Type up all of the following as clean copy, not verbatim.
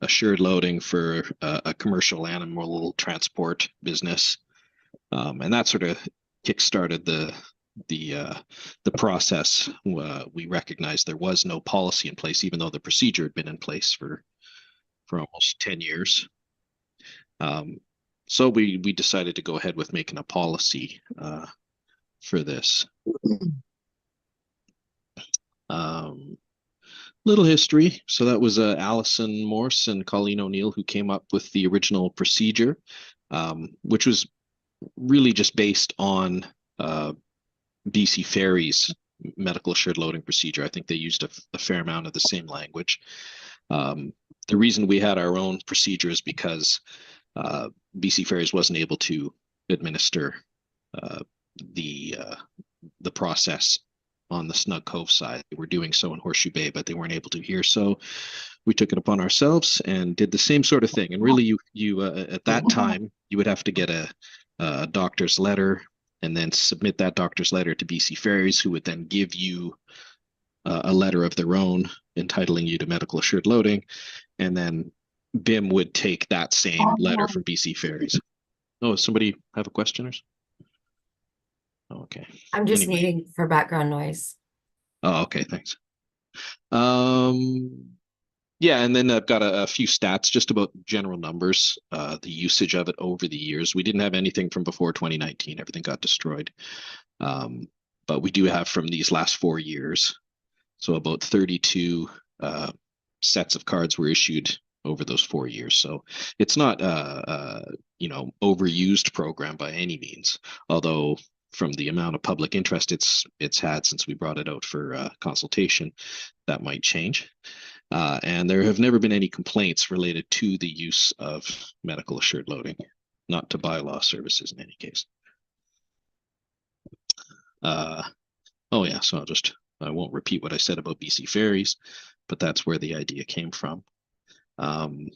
assured loading for a commercial animal transport business, and that sort of kickstarted the process. We recognized there was no policy in place, even though the procedure had been in place for almost 10 years. So we decided to go ahead with making a policy for this. Little history. So that was Allison Morse and Colleen O'Neill who came up with the original procedure, which was really just based on BC Ferry's medical assured loading procedure. I think they used a fair amount of the same language. The reason we had our own procedure is because BC Ferries wasn't able to administer the process on the Snug Cove side. They were doing so in Horseshoe Bay, but they weren't able to here. So we took it upon ourselves and did the same sort of thing. And really, you at that time, you would have to get a doctor's letter and then submit that doctor's letter to BC Ferries, who would then give you a letter of their own entitling you to medical assured loading. And then BIM would take that same letter from BC Ferries. Oh, does somebody have a question? Oh, okay. I'm just needing for background noise. Oh, okay, thanks. Yeah, and then I've got a few stats just about general numbers, the usage of it over the years. We didn't have anything from before 2019. Everything got destroyed. But we do have from these last 4 years. So about 32 sets of cards were issued over those 4 years. So it's not overused program by any means, although from the amount of public interest it's had since we brought it out for consultation, that might change. And there have never been any complaints related to the use of medical assured loading, not to bylaw services in any case. Oh yeah, so I won't repeat what I said about BC Ferries, but that's where the idea came from. And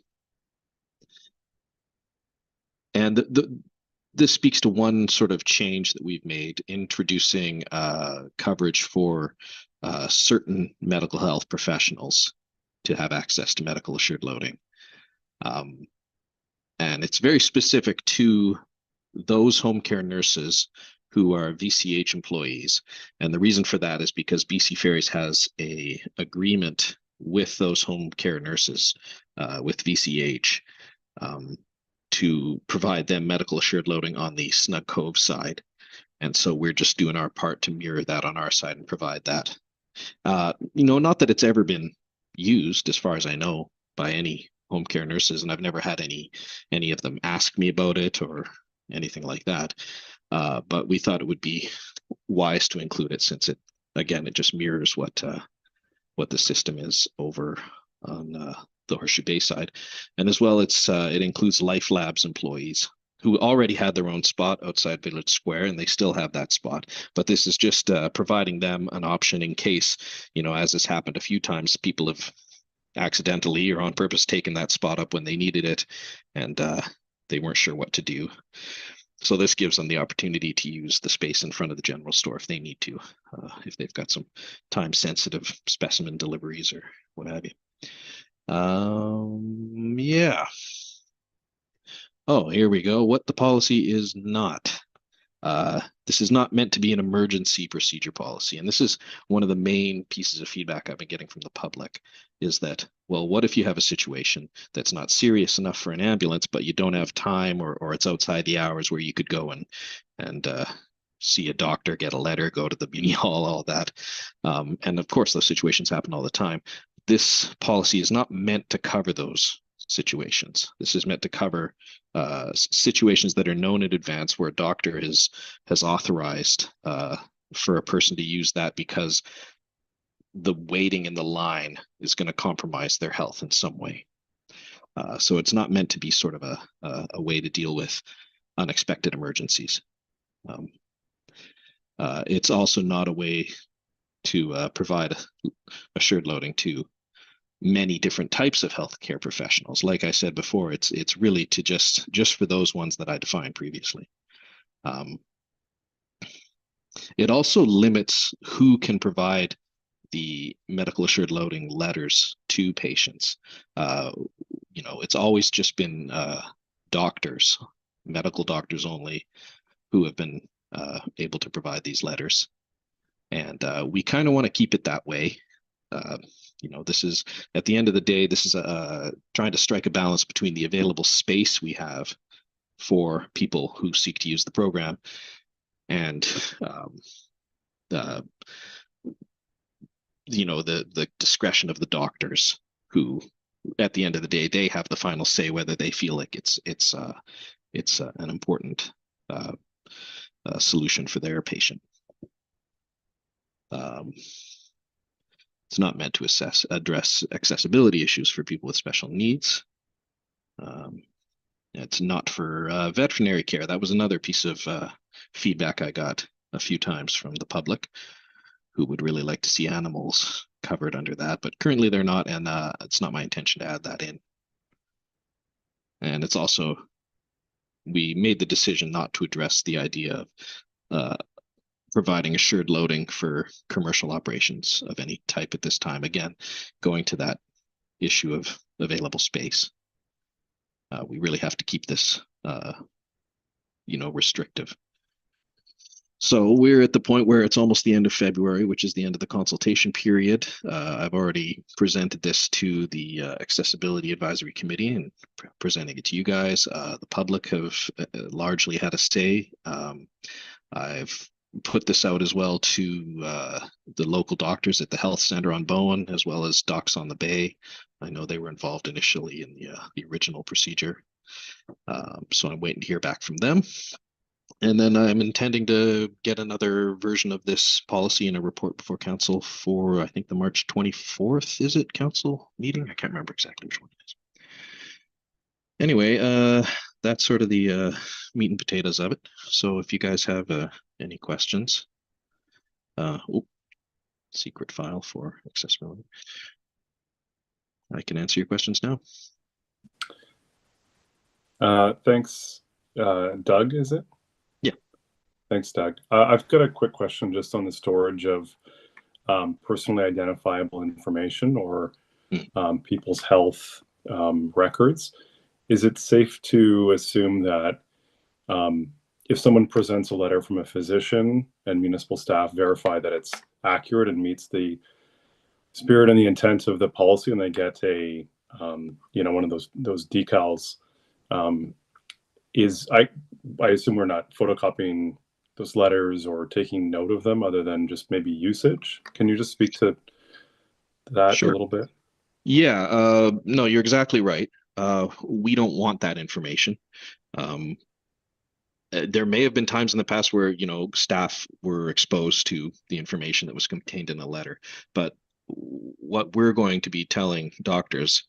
this speaks to one sort of change that we've made, introducing coverage for certain medical health professionals to have access to medical assured loading. And it's very specific to those home care nurses who are VCH employees. And the reason for that is because BC Ferries has a agreement with those home care nurses, with VCH, to provide them medical assured loading on the Snug Cove side. And so we're just doing our part to mirror that on our side and provide that. Not that it's ever been used, as far as I know, by any home care nurses, and I've never had any of them ask me about it or anything like that. But we thought it would be wise to include it, since it just mirrors what the system is over on the Horseshoe Bay side. And as well, it includes Life Labs employees who already had their own spot outside Village Square, and they still have that spot. But this is just providing them an option in case, as has happened a few times, people have accidentally or on purpose taken that spot up when they needed it, and they weren't sure what to do. So this gives them the opportunity to use the space in front of the general store if they need to, if they've got some time-sensitive specimen deliveries or what have you. Yeah. Oh, here we go. What the policy is not. This is not meant to be an emergency procedure policy. And this is one of the main pieces of feedback I've been getting from the public, is that, well, what if you have a situation that's not serious enough for an ambulance, but you don't have time, or it's outside the hours where you could go and see a doctor, get a letter, go to the muni hall, all that. And of course, those situations happen all the time. This policy is not meant to cover those situations. This is meant to cover situations that are known in advance, where a doctor has authorized for a person to use that because the waiting in the line is going to compromise their health in some way. So it's not meant to be sort of a way to deal with unexpected emergencies. It's also not a way to provide assured loading to many different types of healthcare professionals. Like I said before, it's really to just for those ones that I defined previously. It also limits who can provide the medical assured loading letters to patients. it's always just been doctors, medical doctors only, who have been able to provide these letters. And we kind of want to keep it that way. This is, at the end of the day, this is trying to strike a balance between the available space we have for people who seek to use the program and the discretion of the doctors, who at the end of the day, they have the final say whether they feel like it's an important solution for their patient. It's not meant to address accessibility issues for people with special needs. It's not for veterinary care. That was another piece of feedback I got a few times from the public, who would really like to see animals covered under that, but currently they're not, and it's not my intention to add that in. And it's also, we made the decision not to address the idea of providing assured loading for commercial operations of any type at this time. Again, going to that issue of available space. We really have to keep this, restrictive. So we're at the point where it's almost the end of February, which is the end of the consultation period. I've already presented this to the Accessibility Advisory Committee and presenting it to you guys. The public have largely had a say. I've put this out as well to the local doctors at the health center on Bowen, as well as Docs on the Bay. I know they were involved initially in the original procedure. So I'm waiting to hear back from them. And then I'm intending to get another version of this policy in a report before council for, I think, the March 24th, is it, council meeting? I can't remember exactly which one it is. Anyway, that's sort of the meat and potatoes of it. So if you guys have any questions, secret file for accessibility, I can answer your questions now. Thanks, Doug, is it? Yeah. Thanks, Doug. I've got a quick question just on the storage of personally identifiable information or people's health records. Is it safe to assume that if someone presents a letter from a physician and municipal staff verify that it's accurate and meets the spirit and the intent of the policy, and they get a one of those decals, I assume we're not photocopying those letters or taking note of them other than just maybe usage? Can you just speak to that a little bit? Yeah, no, you're exactly right. We don't want that information. There may have been times in the past where, staff were exposed to the information that was contained in a letter, but what we're going to be telling doctors,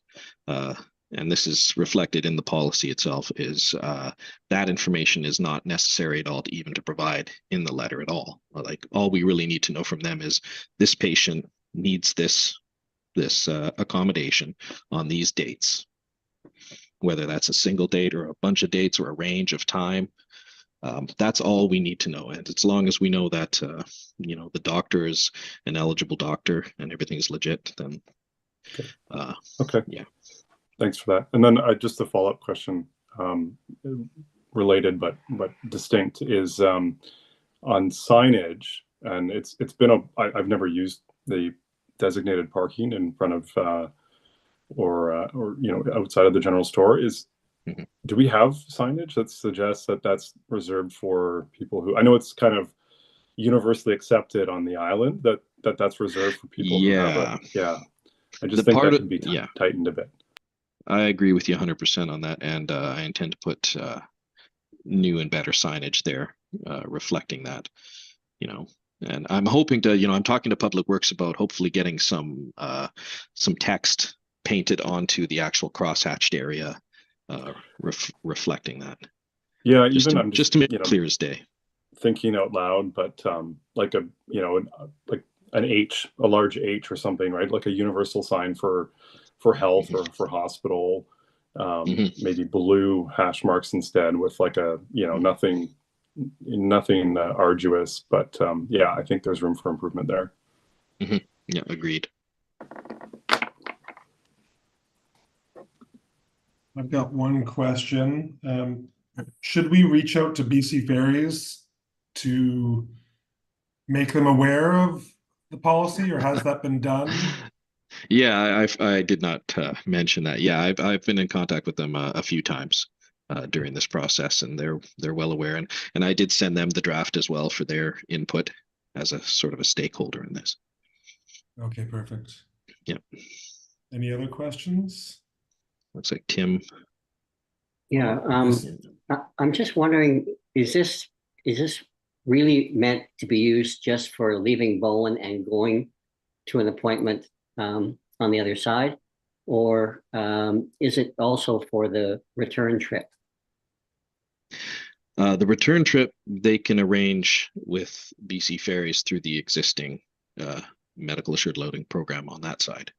and this is reflected in the policy itself, is that information is not necessary at all to even to provide in the letter at all. Like, all we really need to know from them is this patient needs this accommodation on these dates, whether that's a single date or a bunch of dates or a range of time. That's all we need to know. And as long as we know that, the doctor is an eligible doctor and everything's legit, then okay. Yeah. Thanks for that. And then just a follow-up question, related but distinct, is on signage. And it's been I've never used the designated parking in front of or outside of the general store. Do we have signage that suggests that that's reserved for people who, I know it's kind of universally accepted on the island that that's reserved for people who have I just think that can be tightened a bit. I agree with you 100% on that, and I intend to put new and better signage there, reflecting that, and I'm hoping to, I'm talking to Public Works about hopefully getting some text painted onto the actual crosshatched area, reflecting that. Yeah, I'm just to make it clear as day. Thinking out loud, but like a an H, a large H or something, right? Like a universal sign for health or for hospital, maybe blue hash marks instead, with like a nothing arduous, but I think there's room for improvement there. Yeah, agreed. I've got one question. Should we reach out to BC Ferries to make them aware of the policy, or has that been done? Yeah, I did not mention that. Yeah, I've been in contact with them a few times during this process, and they're well aware. And I did send them the draft as well for their input as a sort of a stakeholder in this. Okay, perfect. Yeah. Any other questions? Looks like Tim. Yeah, Yes. I'm just wondering, is this really meant to be used just for leaving Bowen and going to an appointment on the other side? Or is it also for the return trip? The return trip they can arrange with BC Ferries through the existing medical assured loading program on that side.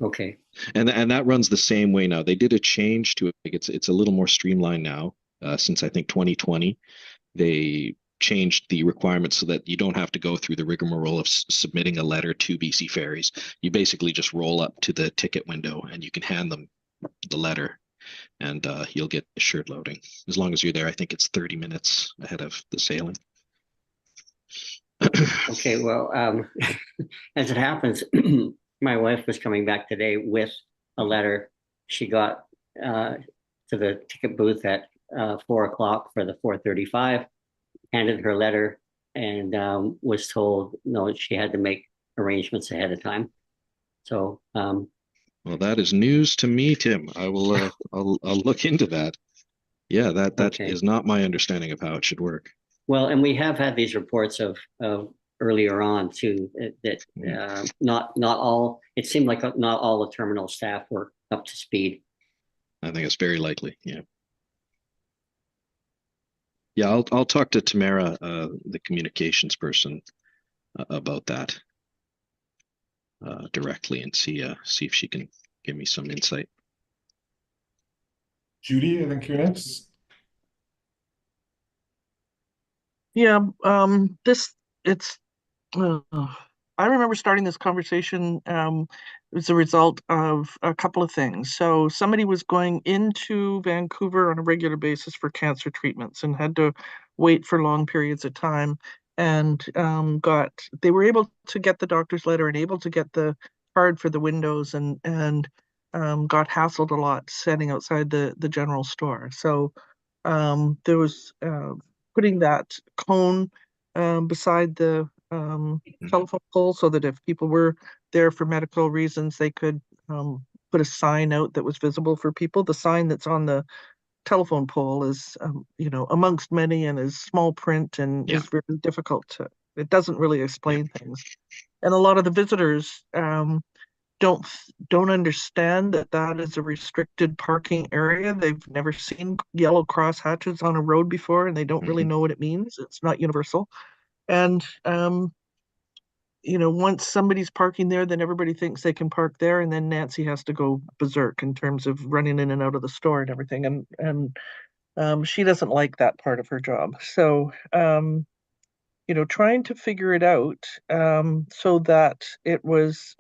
Okay. And that runs the same way now. They did a change to it. It's a little more streamlined now. Since I think 2020, they changed the requirements so that you don't have to go through the rigmarole of submitting a letter to BC Ferries. You basically just roll up to the ticket window and you can hand them the letter, and you'll get assured loading as long as you're there. I think it's 30 minutes ahead of the sailing. Okay, well, as it happens, my wife was coming back today with a letter. She got to the ticket booth at 4 o'clock for the 4:35, handed her letter, and was told no, she had to make arrangements ahead of time. So, well, that is news to me, Tim. I will. I'll look into that. Yeah, that Okay. is not my understanding of how it should work. well, and we have had these reports of earlier on too that not all. It seemed like not all the terminal staff were up to speed. I think it's very likely. Yeah. Yeah, I'll talk to Tamara, the communications person, about that directly and see if she can give me some insight. Judy, I think you're next. Yeah, it's I remember starting this conversation as a result of a couple of things. So somebody was going into Vancouver on a regular basis for cancer treatments and had to wait for long periods of time, and they were able to get the doctor's letter and able to get the card for the windows, and got hassled a lot standing outside the general store. So there was putting that cone beside the telephone pole so that if people were there for medical reasons, they could put a sign out that was visible for people. The sign that's on the telephone pole is, amongst many, and is small print and is very difficult to, it doesn't really explain things. And a lot of the visitors don't understand that is a restricted parking area. They've never seen yellow cross hatches on a road before, and they don't really know what it means. It's not universal. And once somebody's parking there, then everybody thinks they can park there, and then Nancy has to go berserk in terms of running in and out of the store and everything. And she doesn't like that part of her job. So trying to figure it out so that it was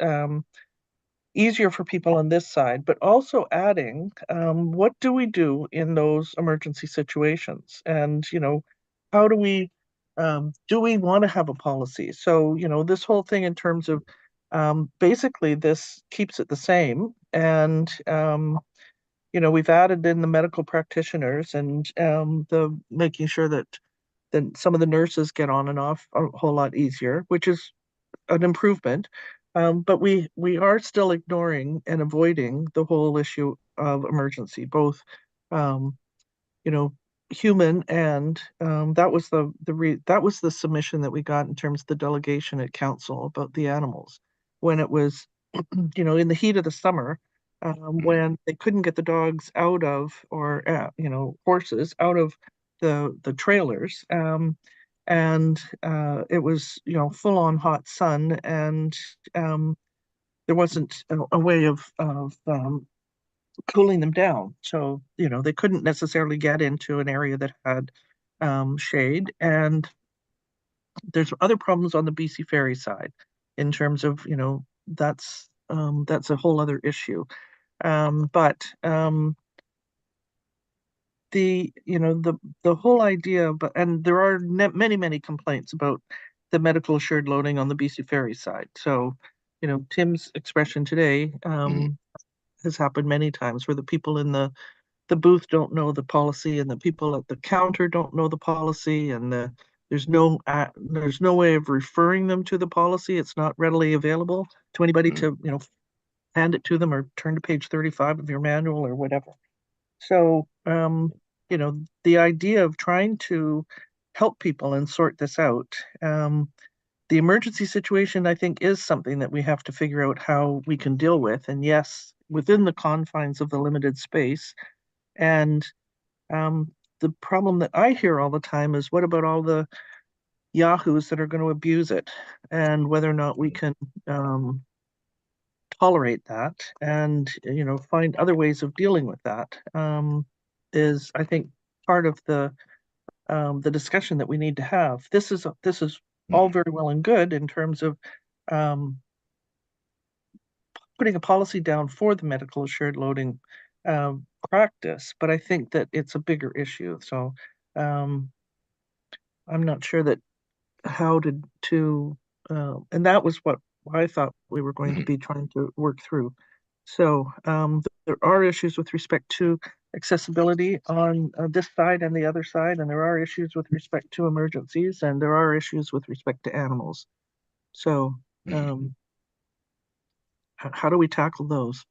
easier for people on this side, but also adding, what do we do in those emergency situations? And, how do we want to have a policy? So, this whole thing in terms of, basically this keeps it the same. And, we've added in the medical practitioners and the making sure that some of the nurses get on and off a whole lot easier, which is an improvement. But we are still ignoring and avoiding the whole issue of emergency, both human, and that was the submission that we got in terms of the delegation at council about the animals when it was in the heat of the summer, when they couldn't get the dogs out of, or horses out of the trailers, and it was full on hot sun, and there wasn't a way of cooling them down. So they couldn't necessarily get into an area that had shade. And there's other problems on the BC Ferry side in terms of that's a whole other issue. But the whole idea, and there are many complaints about the medical assured loading on the BC Ferry side. So, Tim's expression today has happened many times where the people in the booth don't know the policy and the people at the counter don't know the policy, and there's no way of referring them to the policy. It's not readily available to anybody to hand it to them or turn to page 35 of your manual or whatever. So the idea of trying to help people and sort this out, the emergency situation, I think, is something that we have to figure out how we can deal with, and yes, within the confines of the limited space. And the problem that I hear all the time is, what about all the yahoos that are going to abuse it, and whether or not we can tolerate that, and find other ways of dealing with that, is, I think, part of the discussion that we need to have. This is all very well and good in terms of putting a policy down for the medical assured loading practice, but I think that it's a bigger issue. So I'm not sure that how to and that was what I thought we were going to be trying to work through. So there are issues with respect to accessibility on this side and the other side, and there are issues with respect to emergencies, and there are issues with respect to animals. So how do we tackle those?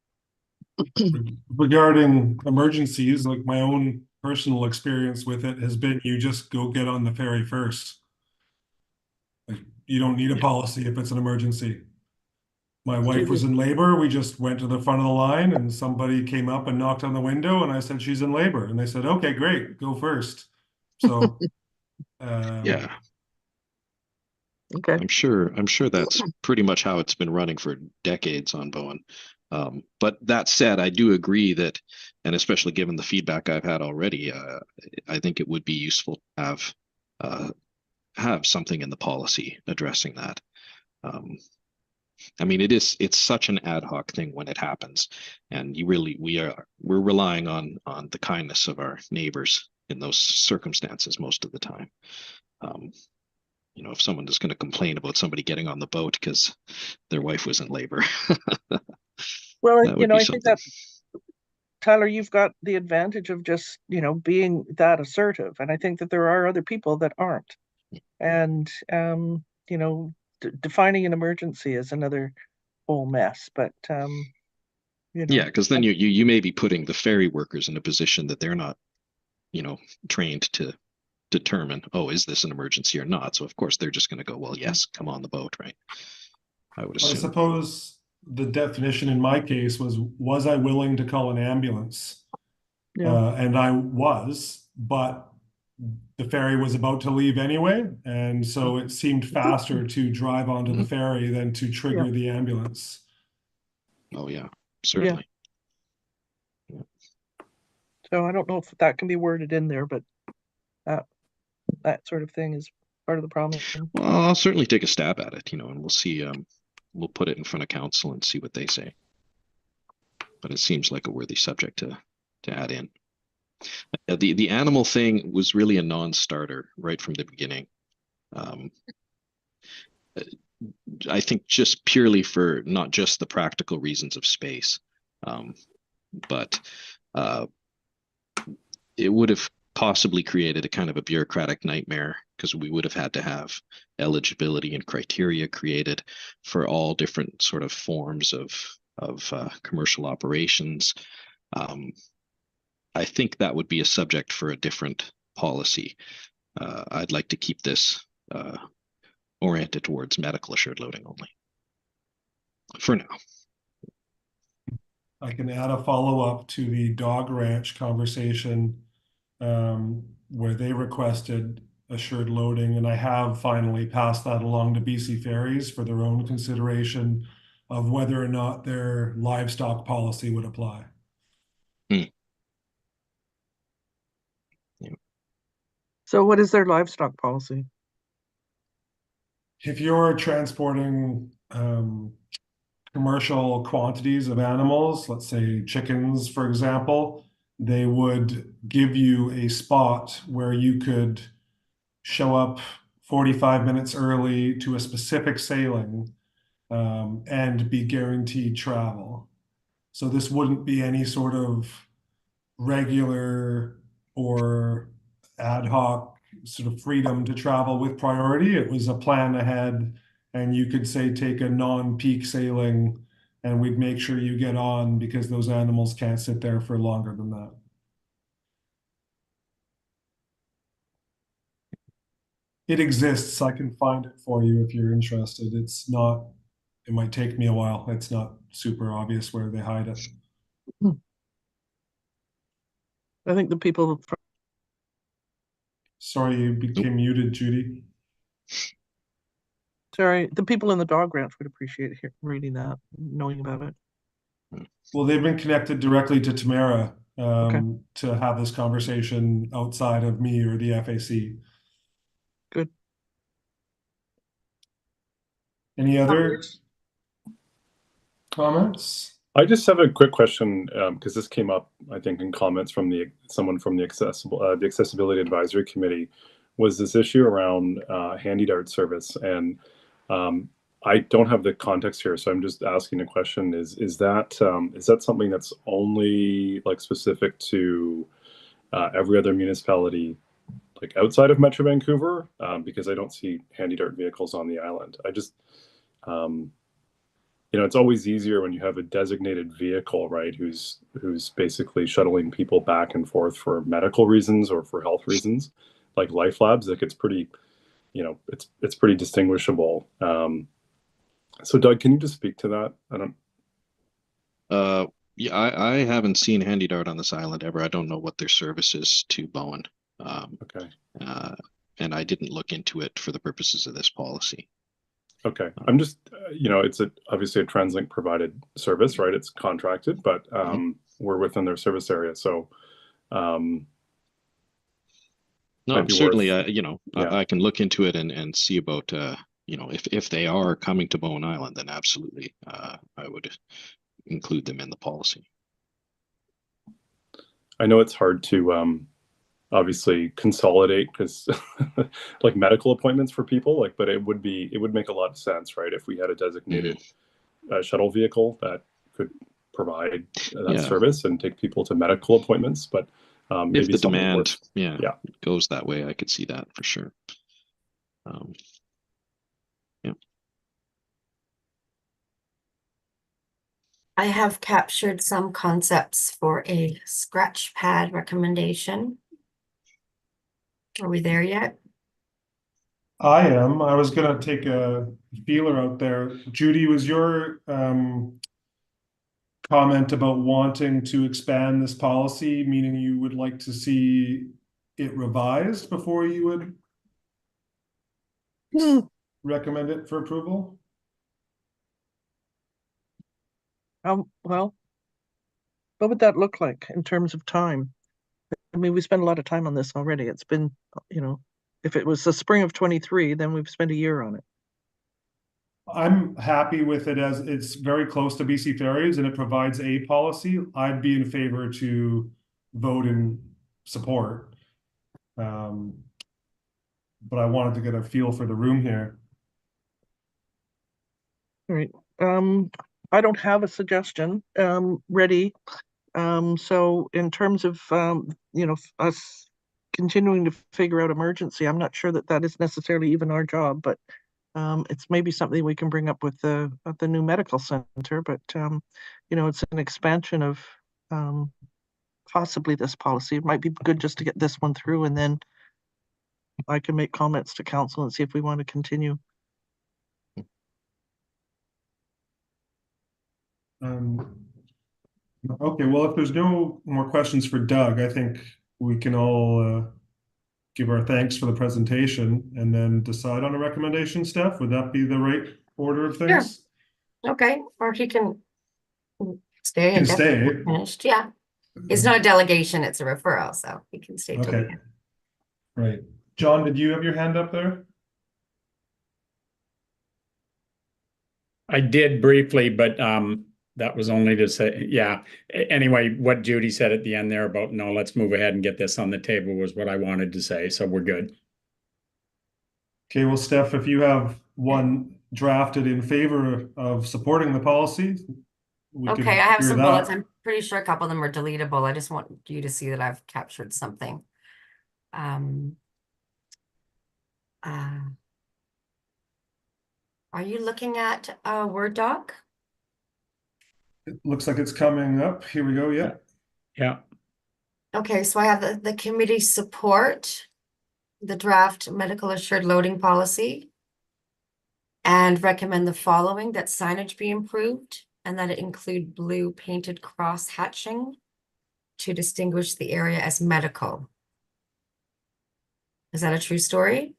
Regarding emergencies, like my own personal experience with it has been, you just go get on the ferry first. Like, you don't need a policy if it's an emergency. My wife was in labor. We just went to the front of the line and somebody came up and knocked on the window and I said, she's in labor. And they said, okay, great, go first. So, Yeah, Okay. I'm sure that's pretty much how it's been running for decades on Bowen. But that said, I do agree that, and especially given the feedback I've had already, I think it would be useful to have something in the policy addressing that. I mean, it's such an ad hoc thing when it happens, and we're relying on the kindness of our neighbors in those circumstances most of the time. If someone is going to complain about somebody getting on the boat because their wife was in labor, Well, that would be I think something. that, Tyler, you've got the advantage of just, being that assertive. And I think that there are other people that aren't. And, defining an emergency is another whole mess. But, Yeah, because then you may be putting the ferry workers in a position that they're not, trained to determine, oh, is this an emergency or not? So of course they're just going to go, well, yes, come on the boat, right? I would I assume. suppose the definition in my case was I willing to call an ambulance? yeah. And I was, but the ferry was about to leave anyway. And so it seemed faster to drive onto the ferry than to trigger the ambulance. Oh yeah, certainly. So I don't know if that can be worded in there, but that sort of thing is part of the problem. Well, I'll certainly take a stab at it, and we'll see. We'll put it in front of council and see what they say. But it seems like a worthy subject to add in. The animal thing was really a non-starter right from the beginning. I think just purely for not just the practical reasons of space, but it would have possibly created a kind of a bureaucratic nightmare, because we would have had to have eligibility and criteria created for all different sort of forms of commercial operations. I think that would be a subject for a different policy. I'd like to keep this oriented towards medical assured loading only for now. I can add a follow-up to the dog ranch conversation, where they requested assured loading, and I have finally passed that along to BC Ferries for their own consideration of whether or not their livestock policy would apply. So what is their livestock policy? If you're transporting commercial quantities of animals, let's say chickens, for example, they would give you a spot where you could show up 45 minutes early to a specific sailing, and be guaranteed travel. So this wouldn't be any sort of regular or ad hoc sort of freedom to travel with priority. It was a plan ahead, and you could say take a non-peak sailing, and we'd make sure you get on because those animals can't sit there for longer than that. It exists. I can find it for you if you're interested. It's not, it might take me a while. It's not super obvious where they hide it. I think the people, Sorry, you became muted, Judy. sorry, the people in the dog ranch would appreciate reading that, knowing about it. Well, they've been connected directly to Tamara Okay. to have this conversation outside of me or the FAC. Good. Any other comments? I just have a quick question because this came up, I think, in comments from someone from the Accessibility Advisory Committee. Was this issue around Handy Dart service? And I don't have the context here, so I'm just asking a question. Is that something that's only like specific to every other municipality, like outside of Metro Vancouver? Because I don't see Handy Dart vehicles on the island. I just it's always easier when you have a designated vehicle, right? Who's basically shuttling people back and forth for medical reasons or for health reasons, like Life Labs. Like it's pretty, it's pretty distinguishable. So Doug, can you just speak to that? Yeah, I haven't seen Handy Dart on this island ever. I don't know what their service is to Bowen. Okay. And I didn't look into it for the purposes of this policy. Okay, I'm just, it's obviously a TransLink provided service, right? It's contracted, but we're within their service area, so. No, might be certainly, worth- I can look into it and see about, if they are coming to Bowen Island, then absolutely, I would include them in the policy. I know it's hard to obviously consolidate because like medical appointments for people, but it would make a lot of sense, right? If we had a designated shuttle vehicle that could provide that service and take people to medical appointments, but maybe if the demand goes that way, I could see that for sure. I have captured some concepts for a scratch pad recommendation. Are we there yet? I am. I was gonna take a feeler out there. Judy, was your comment about wanting to expand this policy, meaning you would like to see it revised before you would recommend it for approval? Well, what would that look like in terms of time? I mean, we spent a lot of time on this already. It's been, if it was the spring of 23, then we've spent a year on it. I'm happy with it as it's very close to BC Ferries and it provides a policy. I'd be in favor to vote in support. But I wanted to get a feel for the room here. All right. I don't have a suggestion ready. So in terms of us continuing to figure out emergency, I'm not sure that is necessarily even our job, but it's maybe something we can bring up with the new medical center. But it's an expansion of possibly this policy. It might be good just to get this one through, and then I can make comments to council and see if we want to continue. Okay, well, if there's no more questions for Doug, I think we can all give our thanks for the presentation and then decide on a recommendation, Steph. Would that be the right order of things? Sure. Okay, or he can stay and Can get stay. finished. Yeah, it's not a delegation; it's a referral, so he can stay till the Okay. end. Right. John, did you have your hand up there? I did briefly, but that was only to say, yeah. Anyway, what Judy said at the end there about, no, let's move ahead and get this on the table was what I wanted to say. So we're good. Okay, well, Steph, if you have one drafted in favor of supporting the policy, we could Okay, I have hear some bullets. that. I'm pretty sure a couple of them are deletable. I just want you to see that I've captured something. Um, uh, are you looking at a Word doc? It looks like it's coming up. Here we go. Yeah. Yeah. Okay, so I have the committee support the draft medical assured loading policy and recommend the following: that signage be improved and that it include blue painted cross hatching to distinguish the area as medical. Is that a true story?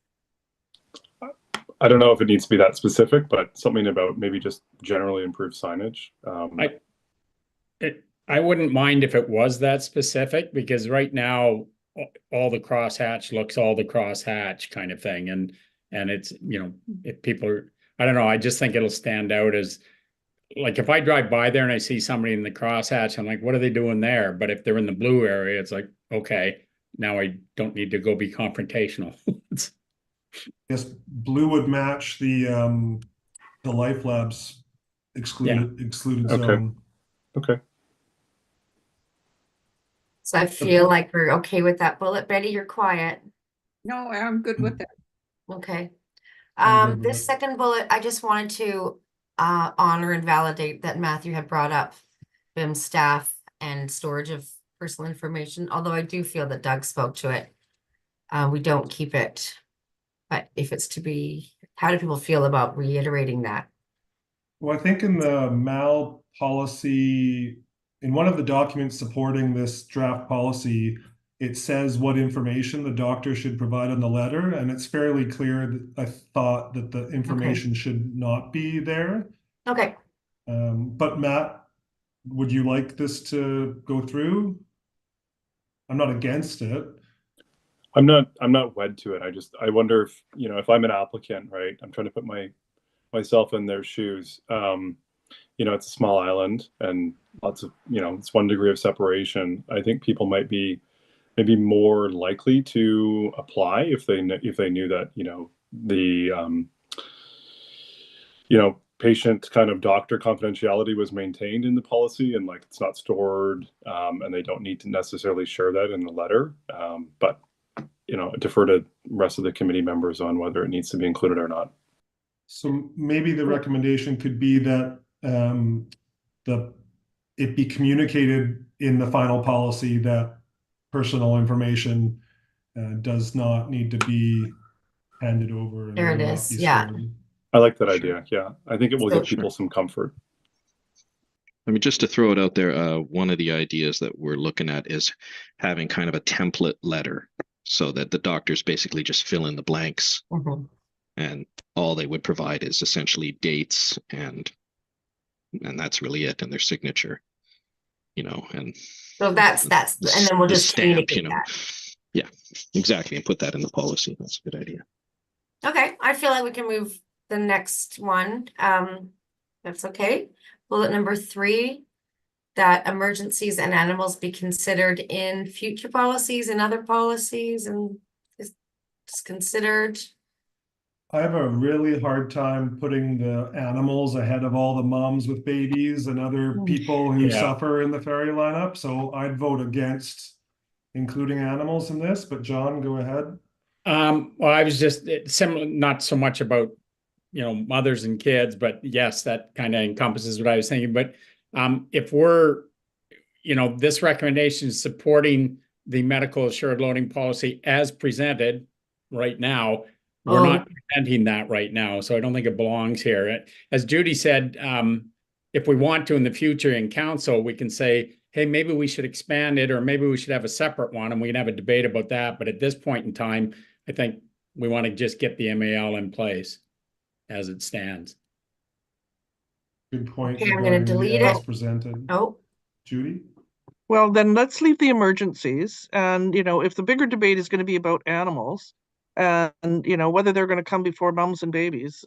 I don't know if it needs to be that specific, but something about maybe just generally improved signage. I wouldn't mind if it was that specific, because right now all the crosshatch looks all the crosshatch kind of thing. And it's, if people are, I don't know, I just think it'll stand out as, like, if I drive by there and I see somebody in the crosshatch, I'm like, what are they doing there? But if they're in the blue area, it's like, okay, now I don't need to go be confrontational. Yes, blue would match the Life Labs excluded Okay. zone. Okay. So I feel like we're okay with that bullet. Betty, you're quiet. No, I'm good with that. Okay. I'm good with This it. second bullet, I just wanted to honor and validate that Matthew had brought up BIM staff and storage of personal information, although I do feel that Doug spoke to it. We don't keep it, but if it's to be, how do people feel about reiterating that? Well, I think in the MAL policy, in one of the documents supporting this draft policy, it says what information the doctor should provide on the letter, and it's fairly clear that I thought that the information should not be there. Okay. But Matt, would you like this to go through? I'm not against it. I'm not wed to it. I wonder if, if I'm an applicant, right? I'm trying to put myself in their shoes. It's a small island and lots of, it's 1 degree of separation. I think people might be maybe more likely to apply if they knew that, the patient kind of doctor confidentiality was maintained in the policy, and like it's not stored, and they don't need to necessarily share that in the letter. But defer to rest of the committee members on whether it needs to be included or not. So maybe the recommendation could be that it be communicated in the final policy that personal information does not need to be handed over. And There it will not is, be yeah. stored. I like that Sure. idea. Yeah, I think it will give people some comfort. I mean, just to throw it out there, one of the ideas that we're looking at is having kind of a template letter so that the doctors basically just fill in the blanks, Mhm. and all they would provide is essentially dates and that's really it, and their signature, and So that's, and then we'll the just stamp, communicate that. Yeah, exactly, and put that in the policy. That's a good idea. Okay, I feel like we can move the next one. That's okay. Bullet number 3, that emergencies and animals be considered in future policies and other policies and is considered. I have a really hard time putting the animals ahead of all the moms with babies and other people who Yeah. suffer in the ferry lineup. So I'd vote against including animals in this. But John, go ahead. Well, I was just similar, not so much about, mothers and kids, but yes, that kind of encompasses what I was thinking. But if we're, this recommendation is supporting the medical assured loading policy as presented right now, we're not presenting that right now. So I don't think it belongs here. As Judy said, if we want to in the future in council, we can say, hey, maybe we should expand it, or maybe we should have a separate one, and we can have a debate about that. But at this point in time, I think we want to just get the MAL in place as it stands. Good point. Okay, I'm going to delete as it. presented. Oh, Judy? Well, then let's leave the emergencies. And, if the bigger debate is going to be about animals and, whether they're going to come before moms and babies,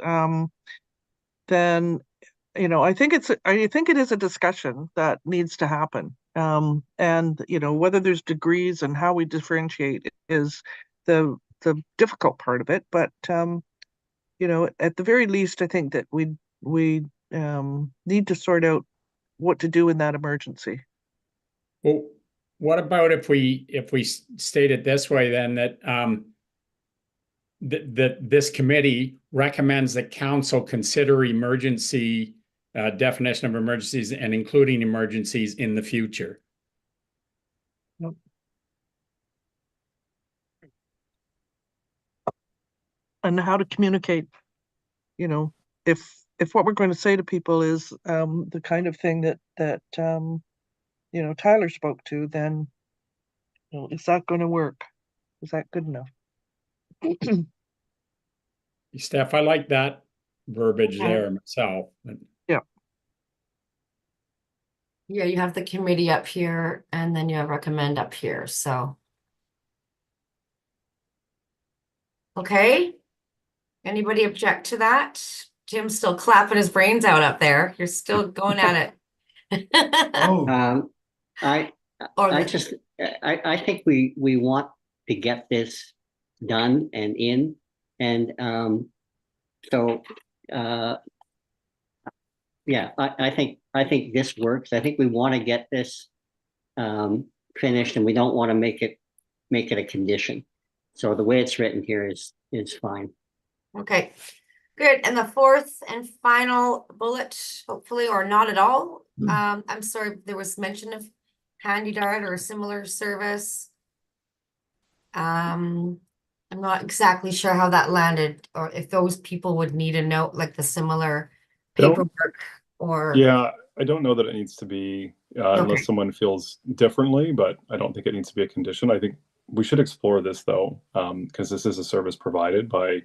then you know, I think it is a discussion that needs to happen. And you know, whether there's degrees and how we differentiate is the difficult part of it. But you know, at the very least, I think that we need to sort out what to do in that emergency. Well, what about if we state it this way then, that that this committee recommends that council consider emergency definition of emergencies and including emergencies in the future? And how to communicate, you know, if what we're going to say to people is the kind of thing that you know, Tyler spoke to, then you know, is that going to work? Is that good enough? Steph, I like that verbiage Okay. there myself. Yeah, you have the committee up here and then you have recommend up here, so. Okay. Anybody object to that? Jim's still clapping his brains out up there. You're still going at it. Oh, I Or I the- just I think we want to get this done and in, and so yeah, I think this works. I think we want to get this finished, and we don't want to make it a condition. So the way it's written here is fine. Okay, good. And the fourth and final bullet, hopefully, or not at all. I'm sorry, there was mention of Handy Dart or a similar service. I'm not exactly sure how that landed, or if those people would need a note like the similar Don't- paperwork or. Yeah, I don't know that it needs to be unless someone feels differently, but I don't think it needs to be a condition. I think we should explore this though, because this is a service provided by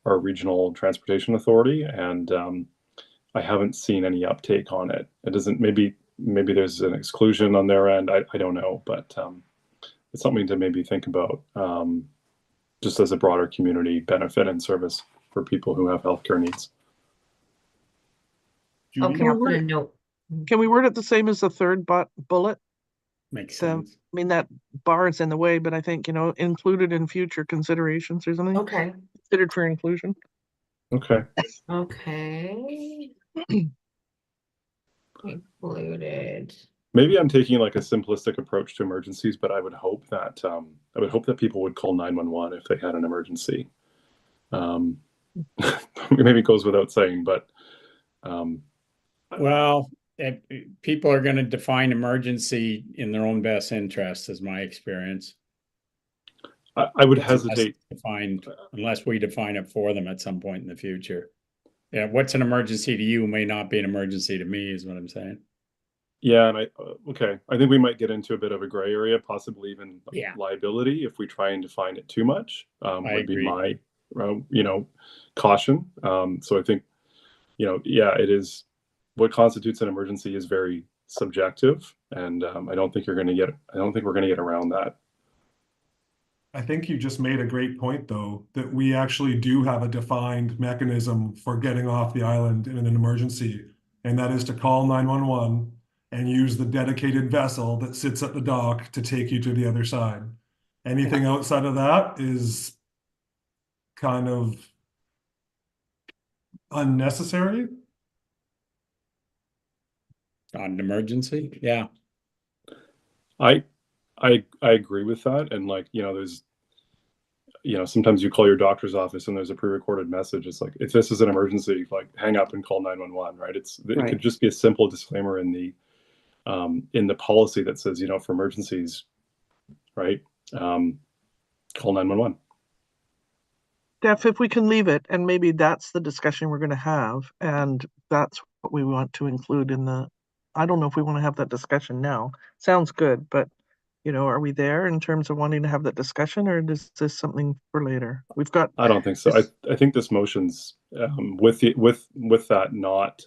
our regional transportation authority, and I haven't seen any uptake on it. It doesn't. Maybe there's an exclusion on their end. I don't know, but it's something to maybe think about, just as a broader community benefit and service for people who have healthcare needs. Okay, I'll put a note. Can we word it the same as the third bullet? Makes I sense. mean, that bar is in the way, but I think, you know, included in future considerations or something. Okay. Considered for inclusion. Okay. Okay. Included. Maybe I'm taking like a simplistic approach to emergencies, but I would hope that people would call 911 if they had an emergency. Maybe it goes without saying, but Well, people are going to define emergency in their own best interest, is my experience. I would hesitate. Unless we define it for them at some point in the future. Yeah, what's an emergency to you may not be an emergency to me, is what I'm saying. Yeah, and I think we might get into a bit of a gray area, possibly even liability if we try and define it too much. Would be my caution. So I think, it is. What constitutes an emergency is very subjective, and I don't think we're going to get around that. I think you just made a great point, though, that we actually do have a defined mechanism for getting off the island in an emergency, and that is to call 911 and use the dedicated vessel that sits at the dock to take you to the other side. Anything outside of that is kind of unnecessary. On an emergency, yeah. I agree with that, and there's sometimes you call your doctor's office and there's a pre-recorded message. It's like, if this is an emergency, like hang up and call 911, right? It could just be a simple disclaimer in the policy that says, for emergencies, right? Call 911. Steph, if we can leave it, and maybe that's the discussion we're going to have, and that's what we want to include in the. I don't know if we want to have that discussion now. Sounds good, but are we there in terms of wanting to have that discussion, or is this something for later? We've got. I don't think so. I think this motion's with that not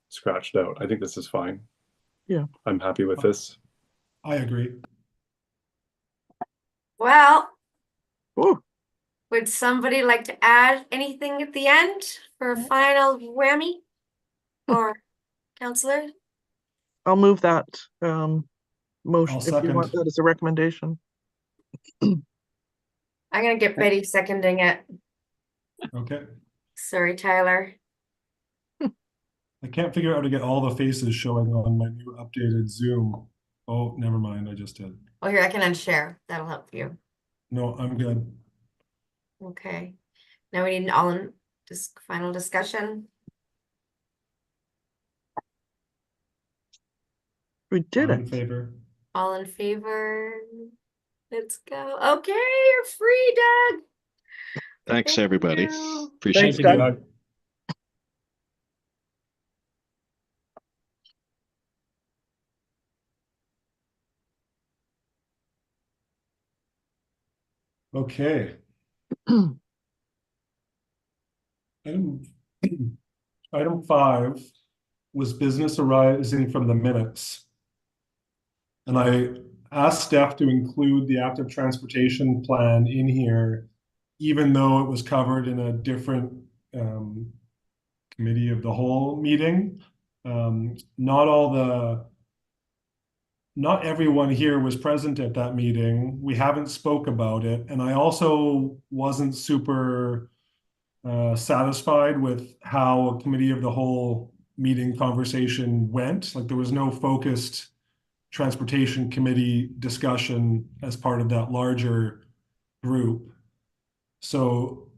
scratched out. I think this is fine. Yeah, I'm happy with this. I agree. Well, Ooh. would somebody like to add anything at the end for a final whammy? or Counselor? I'll move that motion I'll if you want second. that as a recommendation. I'm gonna get Betty seconding it. Okay. Sorry, Tyler. I can't figure out how to get all the faces showing on my new updated Zoom. Oh, never mind. I just did. Oh, here, I can unshare. That'll help you. No, I'm good. Okay. Now we need an all in final discussion. We did I'm in it. favor. All in favor? Let's go. Okay, you're free, Doug. Thanks, Thank everybody. you. Appreciate Thanks, it. Thank you, Doug. Doug. Okay. Item, item 5 was business arising from the minutes. And I asked staff to include the active transportation plan in here, even though it was covered in a different committee of the whole meeting. Not everyone here was present at that meeting. We haven't spoke about it. And I also wasn't super satisfied with how a committee of the whole meeting conversation went. Like there was no focused transportation committee discussion as part of that larger group. So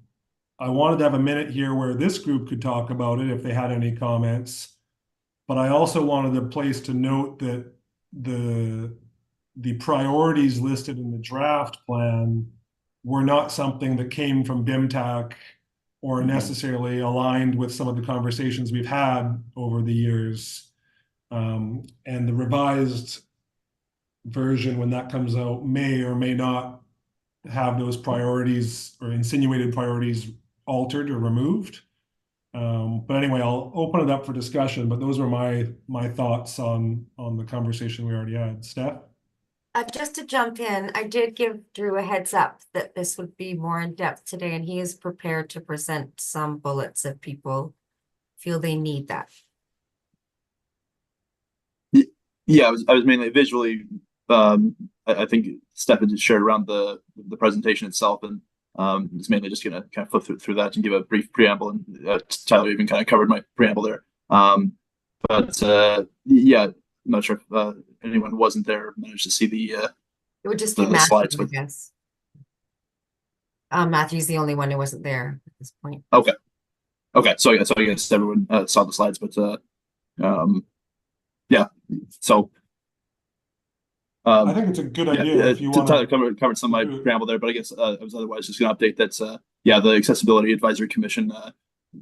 I wanted to have a minute here where this group could talk about it if they had any comments. But I also wanted a place to note that the priorities listed in the draft plan were not something that came from BIMTAC or necessarily aligned with some of the conversations we've had over the years. And the revised version, when that comes out, may or may not have those priorities or insinuated priorities altered or removed. But anyway, I'll open it up for discussion, but those were my thoughts on the conversation we already had. Steph? Just to jump in, I did give Drew a heads up that this would be more in depth today, and he is prepared to present some bullets if people feel they need that. Yeah, I was mainly visually. I think Steph had just shared around the presentation itself, and it's mainly just gonna kind of flip through that and give a brief preamble. And Tyler even kind of covered my preamble there. But yeah, I'm not sure if anyone who wasn't there managed to see the It would just be the Matthew, slides I with. guess. Matthew's the only one who wasn't there at this point. Okay, so I guess everyone saw the slides, but yeah, so. I think it's a good idea if you want Tyler covered some of my preamble there, but I guess I was otherwise just going to update that. Yeah, the Accessibility Advisory Commission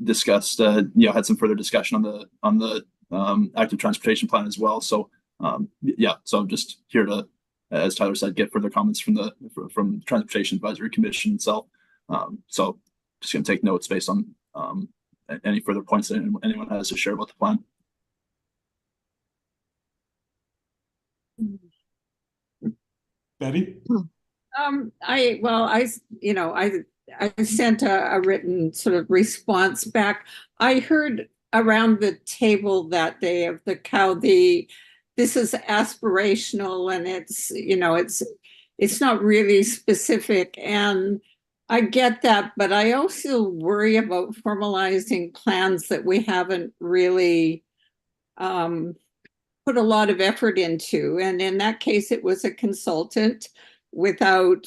discussed, had some further discussion on the active transportation plan as well. So yeah, so I'm just here to, as Tyler said, get further comments from the Transportation Advisory Commission itself. So just going to take notes based on any further points that anyone has to share about the plan. Betty? I sent a written sort of response back. I heard around the table that day of the cow, this is aspirational and it's not really specific. And I get that, but I also worry about formalizing plans that we haven't really put a lot of effort into. And in that case, it was a consultant without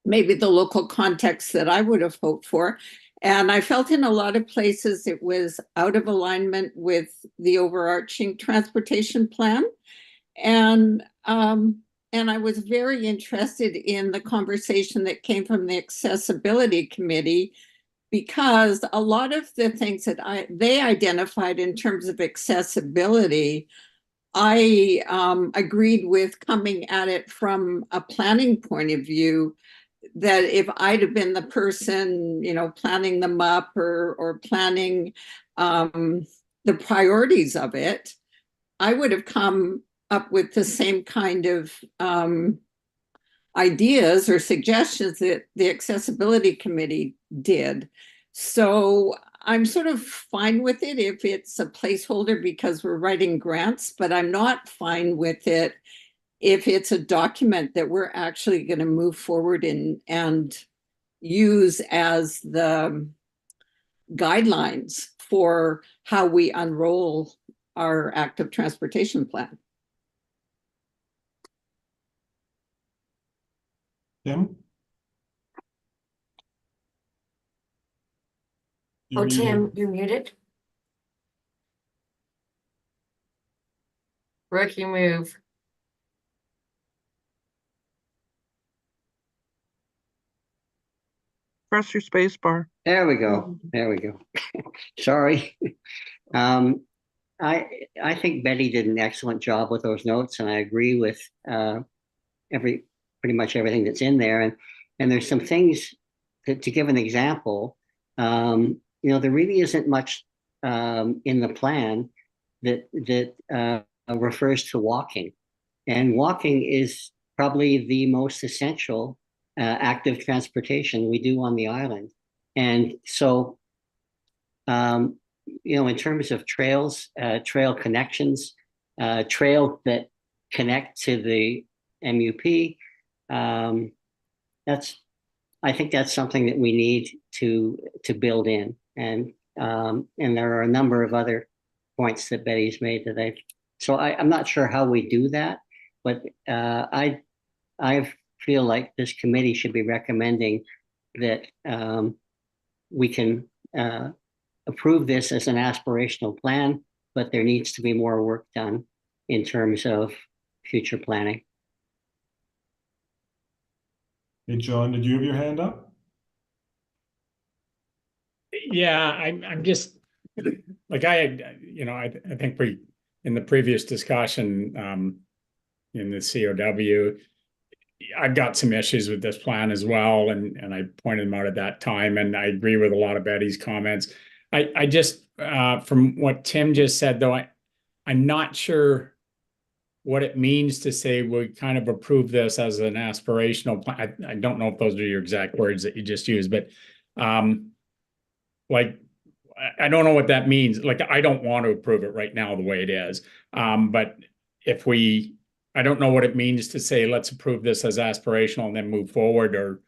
maybe the local context that I would have hoped for. And I felt in a lot of places it was out of alignment with the overarching transportation plan. And I was very interested in the conversation that came from the Accessibility Committee, because a lot of the things that they identified in terms of accessibility, I agreed with coming at it from a planning point of view, that if I'd have been the person, planning them up or planning the priorities of it, I would have come up with the same kind of ideas or suggestions that the Accessibility Committee did. So I'm sort of fine with it if it's a placeholder because we're writing grants, but I'm not fine with it if it's a document that we're actually going to move forward in and use as the guidelines for how we unroll our active transportation plan. Tim? You're Oh, Tim, muted. you're muted. Rookie move. Press your space bar. There we go. There we go. Sorry. I think Betty did an excellent job with those notes, and I agree with pretty much everything that's in there. And there's some things to give an example. There really isn't much in the plan that refers to walking, and walking is probably the most essential active transportation we do on the island. And so, in terms of trails, trail connections, trail that connect to the MUP, I think that's something that we need to build in. And there are a number of other points that Betty's made that I'm not sure how we do that, but I feel like this committee should be recommending that we can approve this as an aspirational plan, but there needs to be more work done in terms of future planning. Hey, John, did you have your hand up? Yeah, I'm just like I think in the previous discussion in the COW, I've got some issues with this plan as well, and I pointed them out at that time, and I agree with a lot of Betty's comments. I just from what Tim just said though, I'm not sure what it means to say we kind of approve this as an aspirational plan. I don't know if those are your exact words that you just used, but like, I don't know what that means. Like, I don't want to approve it right now the way it is. But I don't know what it means to say, let's approve this as aspirational and then move forward, or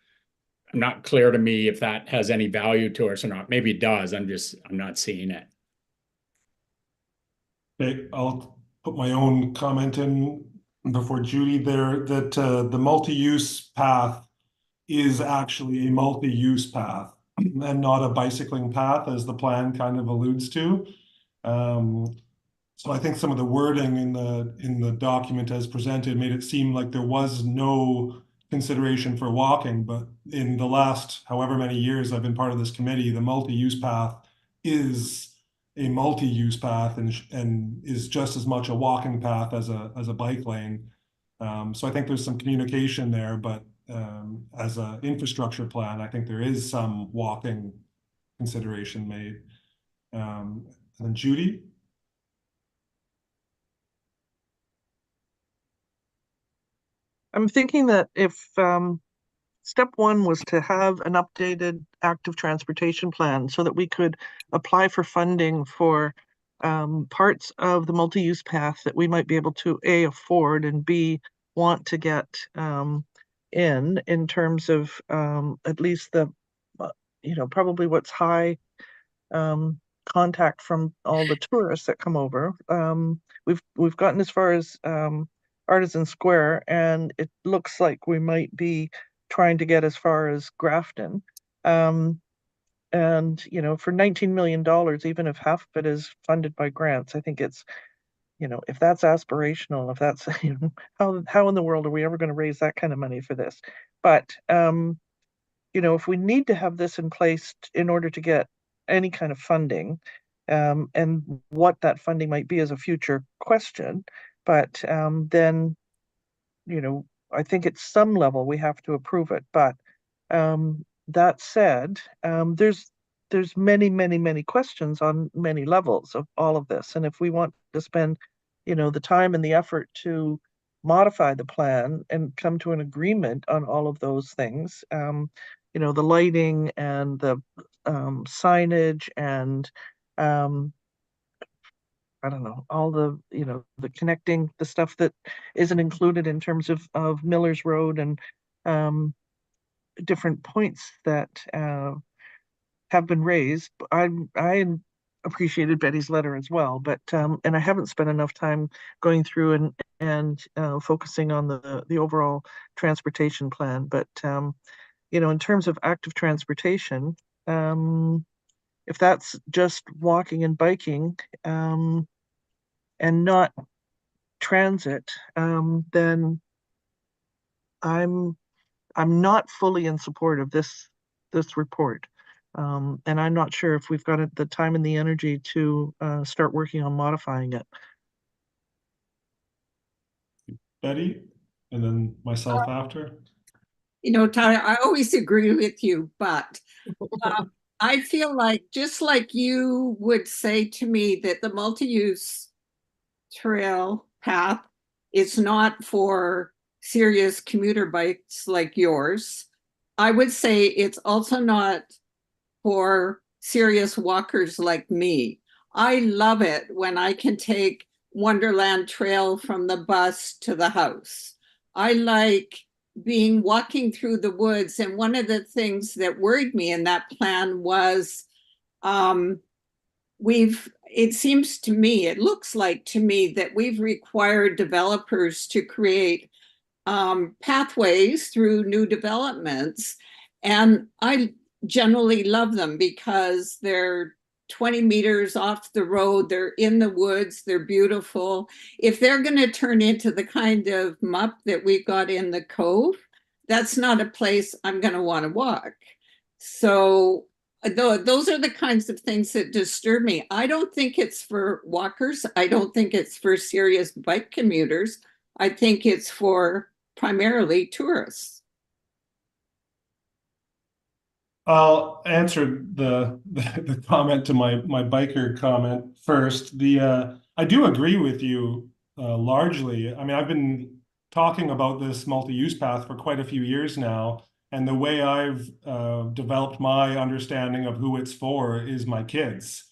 not clear to me if that has any value to us or not. Maybe it does. I'm not seeing it. Okay, I'll put my own comment in before Judy there, that the multi-use path is actually a multi-use path and not a bicycling path, as the plan kind of alludes to. So I think some of the wording in the document as presented made it seem like there was no consideration for walking, but in the last however many years I've been part of this committee, the multi-use path is a multi-use path and is just as much a walking path as a bike lane. So I think there's some communication there, but as an infrastructure plan, I think there is some walking consideration made. And then Judy? I'm thinking that if step one was to have an updated active transportation plan so that we could apply for funding for parts of the multi-use path that we might be able to A, afford, and B, want to get in terms of at least the, probably what's high contact from all the tourists that come over. We've gotten as far as Artisan Square, and it looks like we might be trying to get as far as Grafton. And for $19 million, even if half of it is funded by grants, I think it's, if that's aspirational, if that's, how in the world are we ever going to raise that kind of money for this? But if we need to have this in place in order to get any kind of funding, and what that funding might be is a future question. But then, I think at some level we have to approve it. But that said, there's many, many, many questions on many levels of all of this. And if we want to spend, the time and the effort to modify the plan and come to an agreement on all of those things, the lighting and the signage and I don't know, all the, the connecting, the stuff that isn't included in terms of Miller's Road and different points that have been raised. I appreciated Betty's letter as well, but and I haven't spent enough time going through and focusing on the overall transportation plan. But in terms of active transportation, if that's just walking and biking and not transit, then I'm not fully in support of this report. And I'm not sure if we've got the time and the energy to start working on modifying it. Betty, and then myself after. Tyler, I always agree with you, but I feel like just like you would say to me that the multi-use trail path is not for serious commuter bikes like yours, I would say it's also not for serious walkers like me. I love it when I can take Wonderland Trail from the bus to the house. I like walking through the woods. And one of the things that worried me in that plan was it seems to me, it looks like to me that we've required developers to create pathways through new developments. And I generally love them because they're 20 meters off the road, they're in the woods, they're beautiful. If they're going to turn into the kind of muck that we've got in the Cove, that's not a place I'm going to want to walk. So those are the kinds of things that disturb me. I don't think it's for walkers. I don't think it's for serious bike commuters. I think it's for primarily tourists. I'll answer the comment to my biker comment first. I do agree with you largely. I mean, I've been talking about this multi-use path for quite a few years now, and the way I've developed my understanding of who it's for is my kids.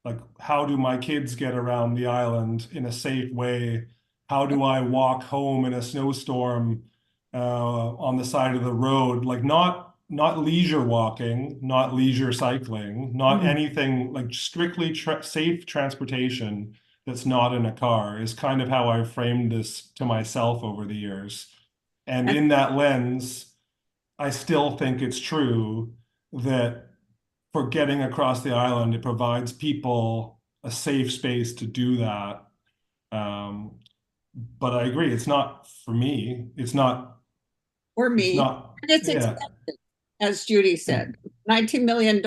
Like, how do my kids get around the island in a safe way? How do I walk home in a snowstorm on the side of the road? Like, not leisure walking, not leisure cycling, not anything, like strictly safe transportation that's not in a car is kind of how I've framed this to myself over the years. And in that lens, I still think it's true that for getting across the island, it provides people a safe space to do that. But I agree, it's not for me. It's not. Or me. It's not, and it's expensive, as Judy said. $19 million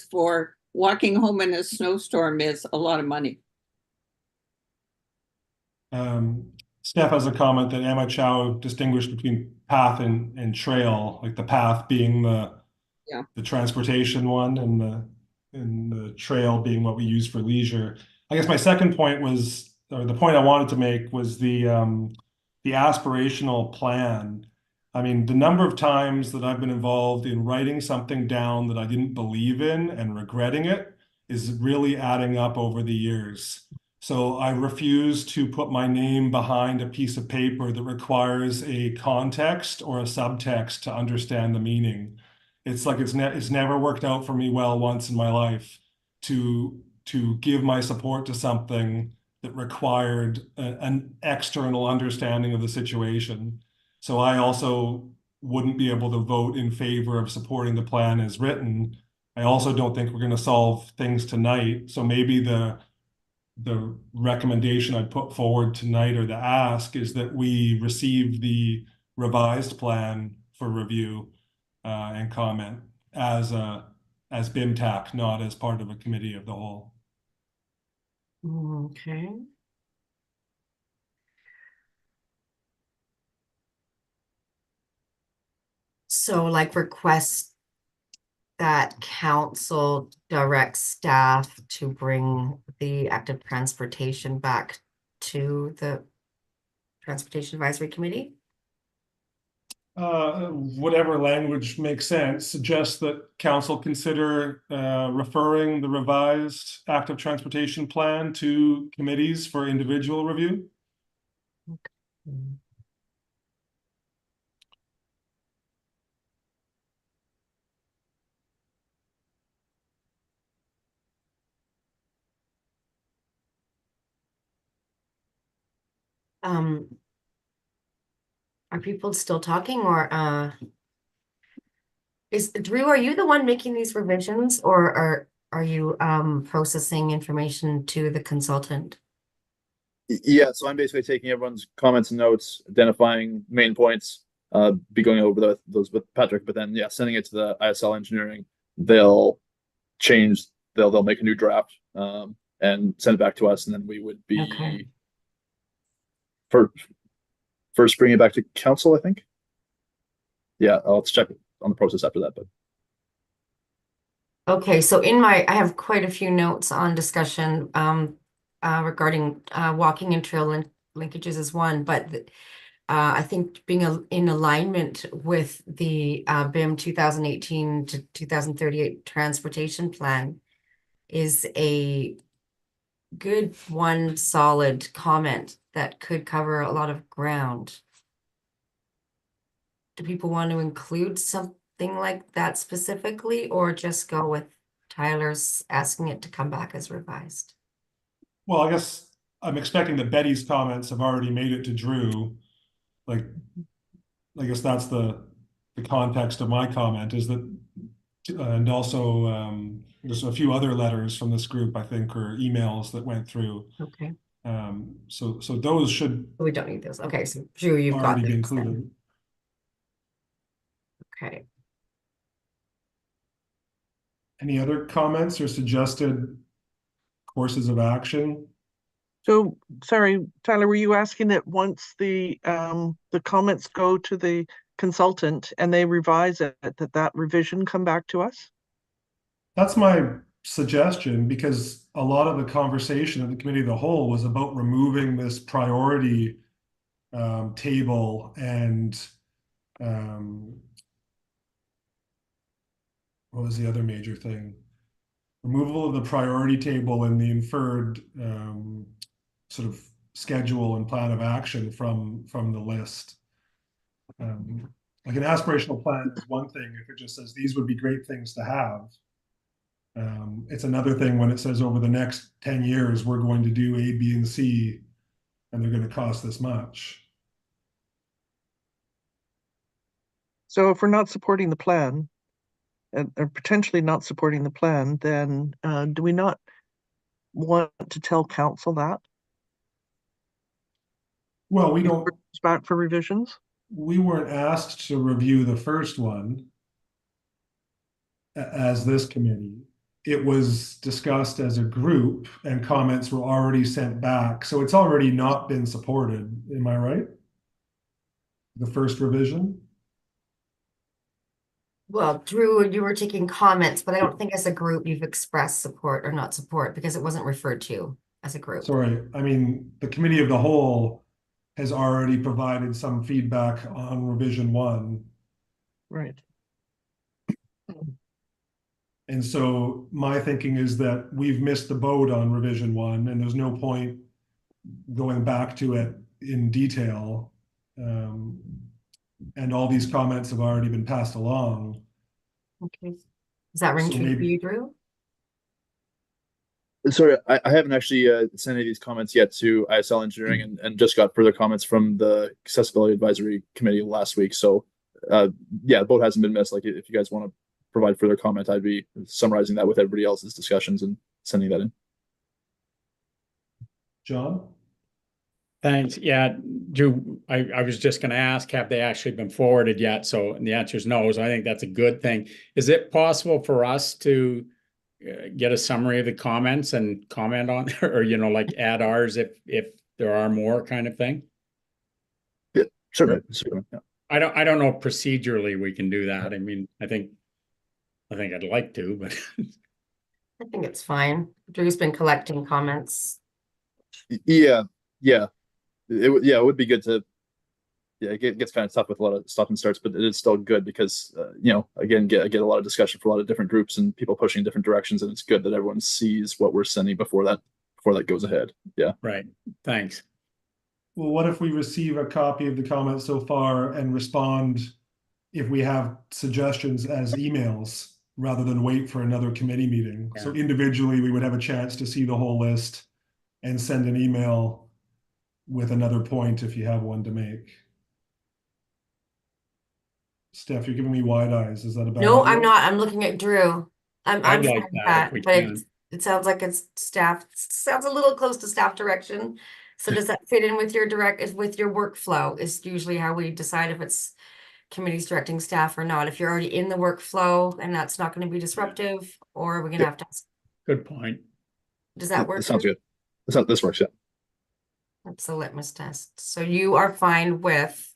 for walking home in a snowstorm is a lot of money. Steph has a comment that Emma Chow distinguished between path and trail, like the path being the transportation one and the trail being what we use for leisure. I guess my second point was, or the point I wanted to make was the aspirational plan. I mean, the number of times that I've been involved in writing something down that I didn't believe in and regretting it is really adding up over the years. So I refuse to put my name behind a piece of paper that requires a context or a subtext to understand the meaning. It's like it's never worked out for me well once in my life to give my support to something that required an external understanding of the situation. So I also wouldn't be able to vote in favor of supporting the plan as written. I also don't think we're going to solve things tonight. So maybe the recommendation I'd put forward tonight, or the ask, is that we receive the revised plan for review and comment as BIMTAC, not as part of a committee of the whole. Okay. So like request that council directs staff to bring the active transportation back to the Transportation Advisory Committee? whatever language makes sense, suggests that council consider referring the revised active transportation plan to committees for individual review. Are people still talking, or is Drew, are you the one making these revisions, or are you processing information to the consultant? Yeah, so I'm basically taking everyone's comments and notes, identifying main points, be going over those with Patrick, but then sending it to the ISL engineering. They'll they'll make a new draft and send it back to us, and then we would be Okay. first bring it back to council, I think. Yeah, I'll check on the process after that, but Okay, so I have quite a few notes on discussion regarding walking and trail linkages is one, but I think being in alignment with the BIM 2018 to 2038 transportation plan is a good one solid comment that could cover a lot of ground. Do people want to include something like that specifically, or just go with Tyler's asking it to come back as revised? Well, I guess I'm expecting that Betty's comments have already made it to Drew. Like, I guess that's the context of my comment, is that, and also there's a few other letters from this group, I think, or emails that went through. Okay, So those should we don't need those. Okay, so Drew, you've got already be those then. included. Okay. Any other comments or suggested courses of action? So, sorry, Tyler, were you asking that once the comments go to the consultant and they revise it, that revision come back to us? That's my suggestion, because a lot of the conversation of the committee of the whole was about removing this priority table and what was the other major thing? Removal of the priority table and the inferred sort of schedule and plan of action from the list. Like an aspirational plan is one thing if it just says these would be great things to have. It's another thing when it says over the next 10 years we're going to do A, B, and C, and they're going to cost this much. So if we're not supporting the plan, or potentially not supporting the plan, then do we not want to tell council that? Well, we don't. It's back for revisions? We weren't asked to review the first one as this committee. It was discussed as a group and comments were already sent back. So it's already not been supported. Am I right? The first revision? Well, Drew, you were taking comments, but I don't think as a group you've expressed support or not support because it wasn't referred to as a group. Sorry, I mean, the committee of the whole has already provided some feedback on revision 1. Right. And so my thinking is that we've missed the boat on revision 1, and there's no point going back to it in detail. And all these comments have already been passed along. Okay. Does that ring So true for maybe- you, Drew? sorry, I haven't actually sent any of these comments yet to ISL engineering, and just got further comments from the accessibility advisory committee last week. So the boat hasn't been missed. Like, if you guys want to provide further comment, I'd be summarizing that with everybody else's discussions and sending that in. John? Thanks. Yeah, Drew, I was just going to ask, have they actually been forwarded yet? So the answer is no. So I think that's a good thing. Is it possible for us to get a summary of the comments and comment on, or, like add ours if there are more, kind of thing? Yeah, certainly. Yeah. I don't know procedurally we can do that. I mean, I think I'd like to, but I think it's fine. Drew's been collecting comments. Yeah. It would be good to yeah, it gets kind of tough with a lot of stop and starts, but it is still good because again, get a lot of discussion for a lot of different groups and people pushing in different directions, and it's good that everyone sees what we're sending before that goes ahead. Yeah. Right. Thanks. Well, what if we receive a copy of the comments so far and respond if we have suggestions as emails rather than wait for another committee meeting? So individually, we would have a chance to see the whole list and send an email with another point if you have one to make. Steph, you're giving me wide eyes. Is that a bad No, idea? I'm not. I'm looking at Drew. I'm I'd fine like with that if we but can. it sounds like it's staff, sounds a little close to staff direction. So does that fit in with your with your workflow is usually how we decide if it's committees directing staff or not. If you're already in the workflow and that's not going to be disruptive, or we're going to have to, Good point. does that work? That sounds Drew? good. This works. Yeah. That's a litmus test. So you are fine with,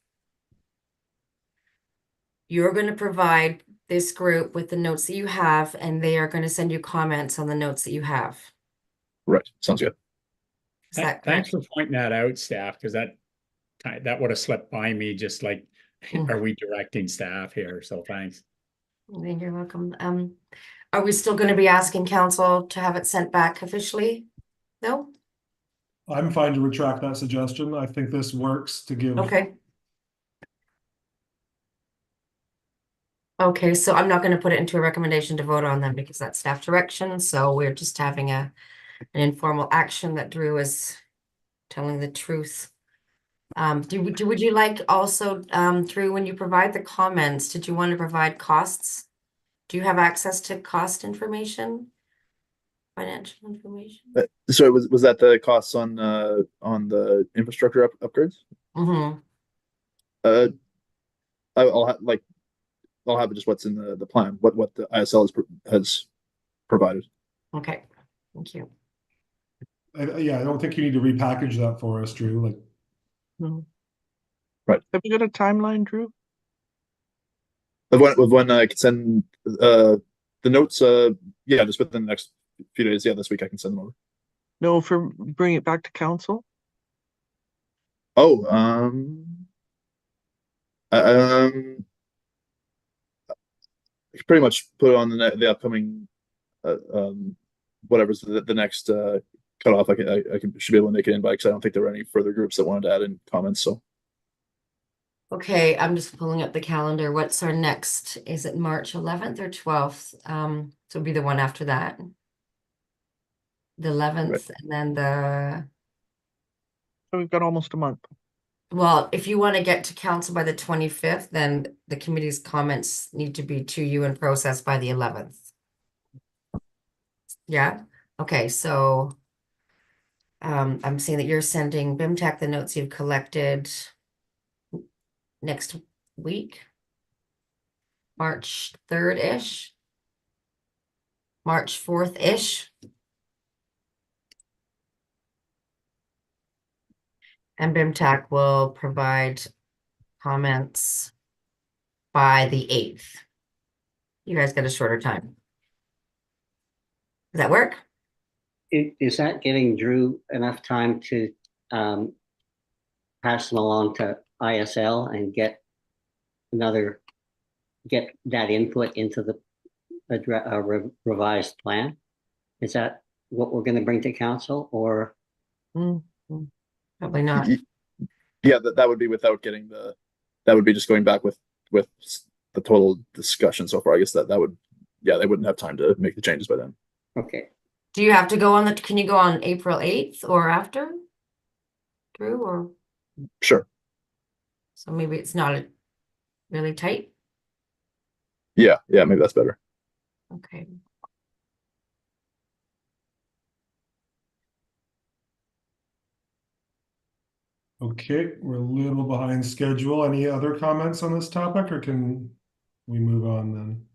you're going to provide this group with the notes that you have, and they are going to send you comments on the notes that you have. Right. Sounds good. Is that Thanks correct? for pointing that out, staff, because that would have slipped by me, just like, are we directing staff here? So thanks. You're welcome. Are we still going to be asking council to have it sent back officially? No? I'm fine to retract that suggestion. I think this works to give. Okay. Okay, so I'm not going to put it into a recommendation to vote on them because that's staff direction. So we're just having an informal action that Drew is telling the truth. Would you like also, Drew, when you provide the comments, did you want to provide costs? Do you have access to cost information? Financial information? So was that the costs on the infrastructure upgrades? Mm-hmm. I'll have just what's in the plan, what the ISL has provided. Okay, thank you. Yeah, I don't think you need to repackage that for us, Drew. Like, No. Right. Have you got a timeline, Drew? Of when I can send the notes, yeah, just within the next few days. Yeah, this week I can send them over. No, for bring it back to council? Oh, pretty much put on the upcoming whatever's the next cutoff. I should be able to make it in by, because I don't think there were any further groups that wanted to add in comments. So Okay, I'm just pulling up the calendar. What's our next? Is it March 11th or 12th? So it'll be the one after that. The 11th, Right. and then the, So we've got almost a month. well, if you want to get to council by the 25th, then the committee's comments need to be to you and processed by the 11th. Yeah, okay, so I'm seeing that you're sending BIMTAC the notes you've collected next week, March 3rd-ish, March 4th-ish. And BIMTAC will provide comments by the 8th. You guys get a shorter time. Does that work? Is that giving Drew enough time to pass them along to ISL and get that input into the revised plan? Is that what we're going to bring to council, or? Probably not. yeah, that would be without getting that would be just going back with the total discussion so far. I guess that would, yeah, they wouldn't have time to make the changes by then. Okay. Do you have to go on can you go on April 8th or after, Drew, or? Sure. So maybe it's not really tight. Yeah, maybe that's better. Okay. okay, we're a little behind schedule. Any other comments on this topic, or can we move on then?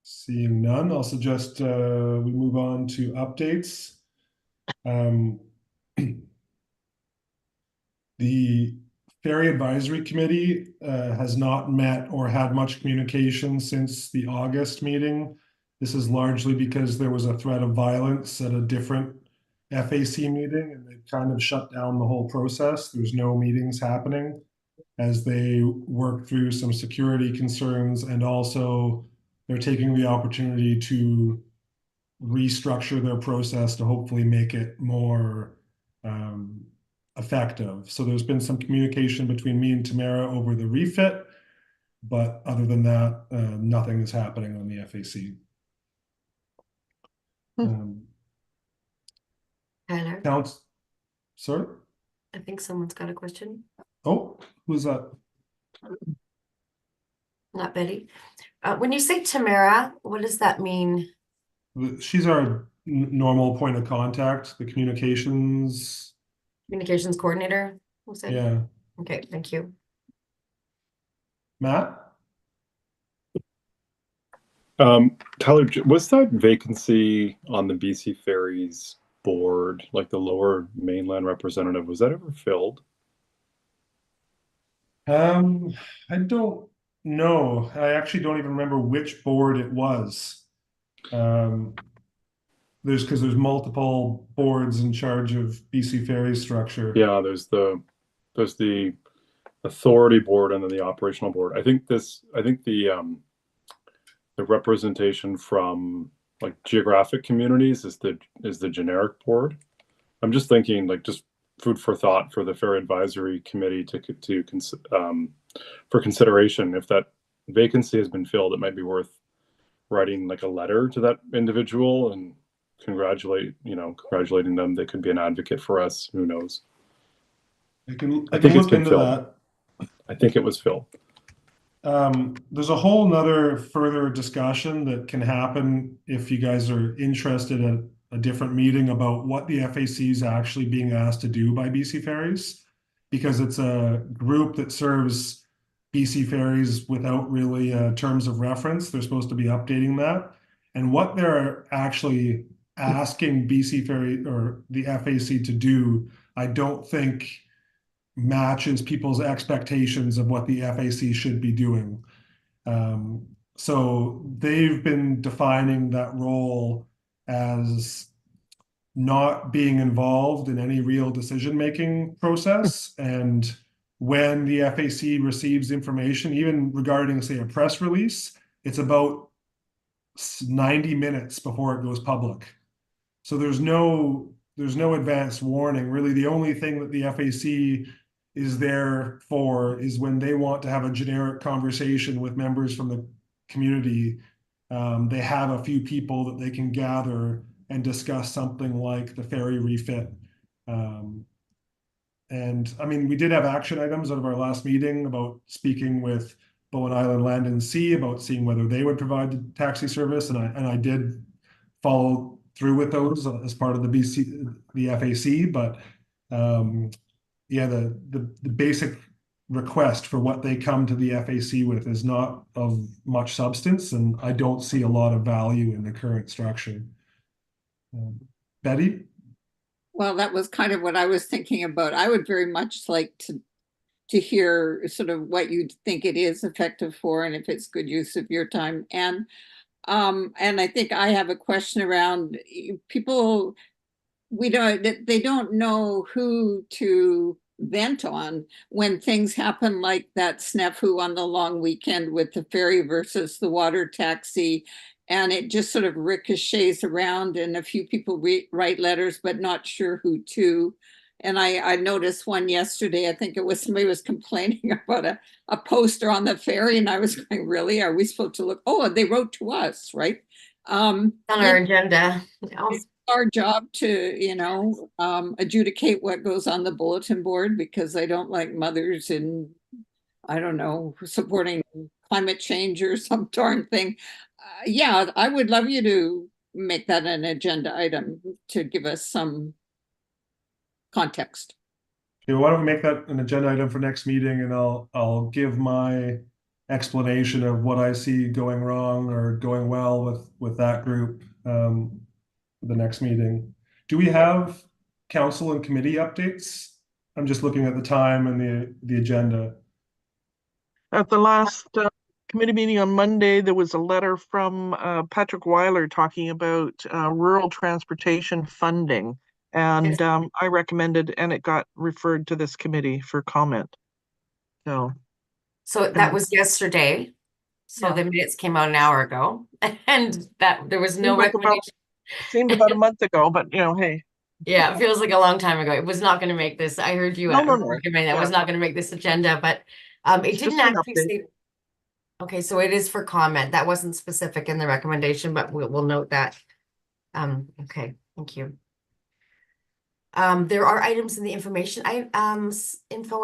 Seeing none, I'll suggest we move on to updates. The Ferry Advisory Committee has not met or had much communication since the August meeting. This is largely because there was a threat of violence at a different FAC meeting, and they've kind of shut down the whole process. There's no meetings happening as they work through some security concerns, and also they're taking the opportunity to restructure their process to hopefully make it more effective. So there's been some communication between me and Tamara over the refit, but other than that, nothing is happening on the FAC. Tyler, Counts, sorry? I think someone's got a question. Oh, who's that? Not Betty. When you say Tamara, what does that mean? She's our normal point of contact, the communications. Communications coordinator? We'll say. Yeah. Okay, thank you. Matt? Tyler, was that vacancy on the BC Ferries board, like the lower mainland representative, was that ever filled? I don't know. I actually don't even remember which board it was. Because there's multiple boards in charge of BC Ferry structure. Yeah, there's the authority board and then the operational board. I think the representation from like geographic communities is the generic board. I'm just thinking, like, just food for thought for the Fair Advisory Committee for consideration. If that vacancy has been filled, it might be worth writing like a letter to that individual and congratulating them. They could be an advocate for us. Who knows? I can I think it's look been into filled. that. I think it was filled. There's a whole nother further discussion that can happen if you guys are interested in a different meeting about what the FAC is actually being asked to do by BC Ferries, because it's a group that serves BC Ferries without really terms of reference. They're supposed to be updating that. And what they're actually asking BC Ferry or the FAC to do, I don't think matches people's expectations of what the FAC should be doing. So they've been defining that role as not being involved in any real decision-making process. And when the FAC receives information, even regarding, say, a press release, it's about 90 minutes before it goes public. So there's no advance warning. Really, the only thing that the FAC is there for is when they want to have a generic conversation with members from the community. They have a few people that they can gather and discuss something like the ferry refit. And I mean, we did have action items out of our last meeting about speaking with Bowen Island Land and Sea about seeing whether they would provide the taxi service, and I did follow through with those as part of the FAC. But yeah, the basic request for what they come to the FAC with is not of much substance, and I don't see a lot of value in the current structure. Betty? Well, that was kind of what I was thinking about. I would very much like to hear sort of what you think it is effective for, and if it's good use of your time. And I think I have a question around people. They don't know who to vent on when things happen like that snafu on the long weekend with the ferry versus the water taxi. And it just sort of ricochets around, and a few people write letters, but not sure who to. And I noticed one yesterday, I think it was somebody was complaining about a poster on the ferry, and I was going, really? Are we supposed to look? Oh, they wrote to us, right? On our agenda. It's our job to, adjudicate what goes on the bulletin board, because I don't like mothers in, I don't know, supporting climate change or some darn thing. Yeah, I would love you to make that an agenda item to give us some context. Okay, why don't we make that an agenda item for next meeting, and I'll give my explanation of what I see going wrong or going well with that group for the next meeting. Do we have council and committee updates? I'm just looking at the time and the agenda. At the last committee meeting on Monday, there was a letter from Patrick Weiler talking about rural transportation funding And I recommended, and it got referred to this committee for comment. So, So that was yesterday. So Yeah. the minutes came out an hour ago and that there was no Seemed like about- recommendation. seemed about a month ago, but hey. Yeah, it feels like a long time ago. It was not going to make this. I heard you No. recommend that Yeah. was not going to make this agenda, but it It's didn't just an actually update. say. Okay, so it is for comment. That wasn't specific in the recommendation, but we'll note that. Okay, thank you. There are items in the info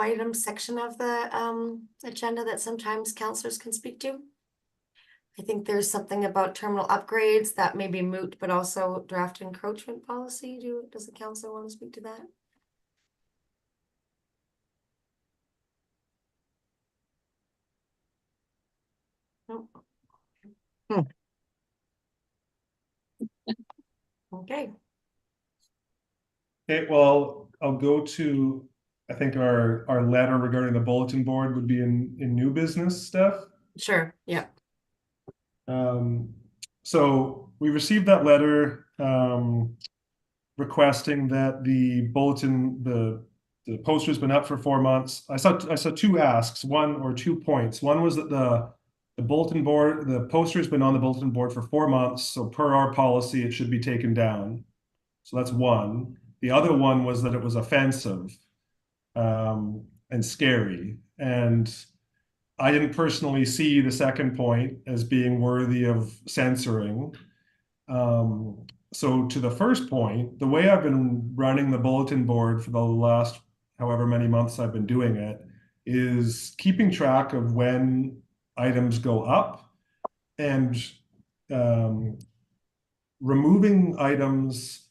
items section of the agenda that sometimes counselors can speak to. I think there's something about terminal upgrades that may be moot, but also draft encroachment policy. Does the council want to speak to that? No. Hmm. Okay, Okay, well, I'll go to, I think our letter regarding the bulletin board would be in new business stuff. sure, yeah. So we received that letter requesting that the bulletin, the poster's been up for 4 months. I saw two asks, one or 2 points. One was that the bulletin board, the poster's been on the bulletin board for 4 months, so per our policy, it should be taken down. So that's one. The other one was that it was offensive and scary. And I didn't personally see the second point as being worthy of censoring. So to the first point, the way I've been running the bulletin board for the last however many months I've been doing it is keeping track of when items go up and removing items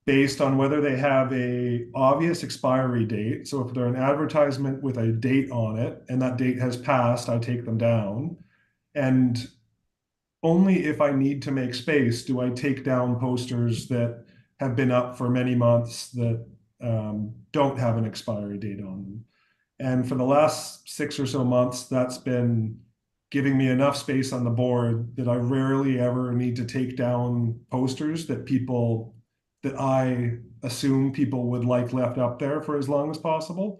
based on whether they have a obvious expiry date. So if they're an advertisement with a date on it and that date has passed, I take them down. And only if I need to make space do I take down posters that have been up for many months that don't have an expiry date on them. And for the last 6 or so months, that's been giving me enough space on the board that I rarely ever need to take down posters that I assume people would like left up there for as long as possible.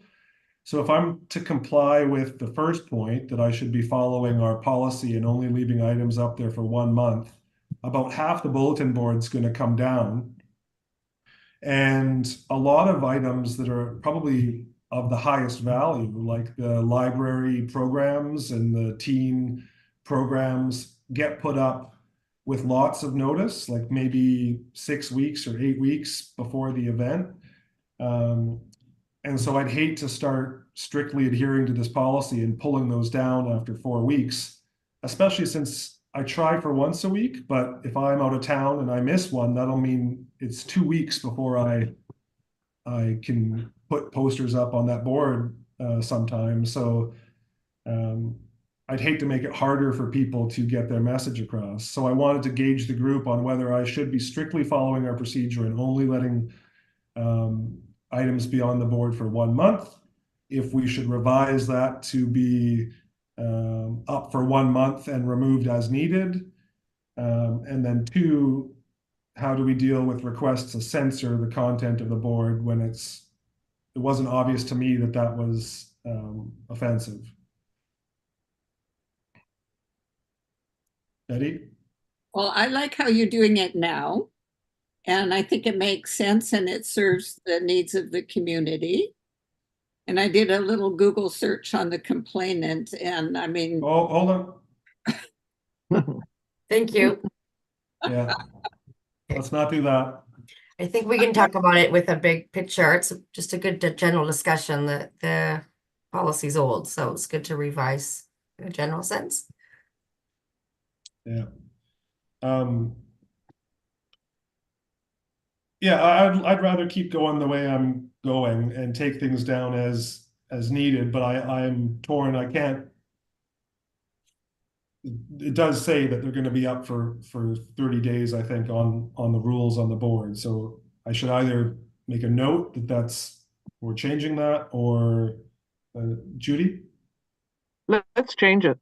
So if I'm to comply with the first point that I should be following our policy and only leaving items up there for 1 month, about half the bulletin board's going to come down. And a lot of items that are probably of the highest value, like the library programs and the teen programs, get put up with lots of notice, like maybe 6 weeks or 8 weeks before the event. And so I'd hate to start strictly adhering to this policy and pulling those down after 4 weeks, especially since I try for once a week, but if I'm out of town and I miss one, that'll mean it's 2 weeks before I can put posters up on that board sometimes. So I'd hate to make it harder for people to get their message across. So I wanted to gauge the group on whether I should be strictly following our procedure and only letting items be on the board for 1 month, if we should revise that to be up for 1 month and removed as needed. And then 2, how do we deal with requests to censor the content of the board when it wasn't obvious to me that that was offensive? Betty? Well, I like how you're doing it now. And I think it makes sense and it serves the needs of the community. And I did a little Google search on the complainant and I mean. Oh, hold on. Thank you. Yeah. Let's not do that. I think we can talk about it with a big picture. It's just a good general discussion that the policy's old, so it's good to revise in a general sense. Yeah. Yeah, I'd rather keep going the way I'm going and take things down as needed, but I'm torn. I can't. It does say that they're going to be up for 30 days, I think, on the rules on the board. So I should either make a note that we're changing that, or Judy? Let's change it.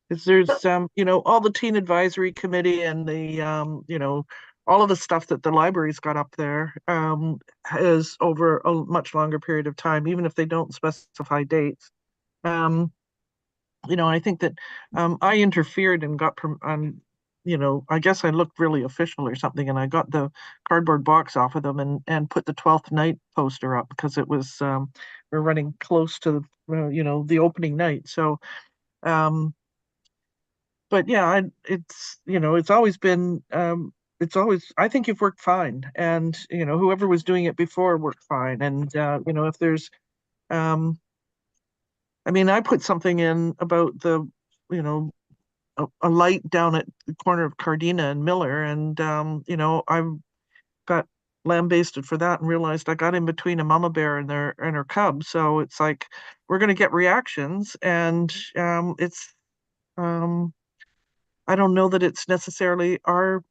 Because there's all the teen advisory committee and the all of the stuff that the library's got up there is over a much longer period of time, even if they don't specify dates. You know, I think that I interfered and got you know, I guess I looked really official or something, and I got the cardboard box off of them and put the 12th night poster up because it was we're running close to you know, the opening night. So but yeah, it's, you know, it's always been it's always, I think you've worked fine, and you know, whoever was doing it before worked fine. And you know, if there's I mean, I put something in about the, you know, a light down at the corner of Cardina and Miller, and you know, I got lambasted for that and realized I got in between a mama bear and her cub. So it's like we're going to get reactions, and it's I don't know that it's necessarily our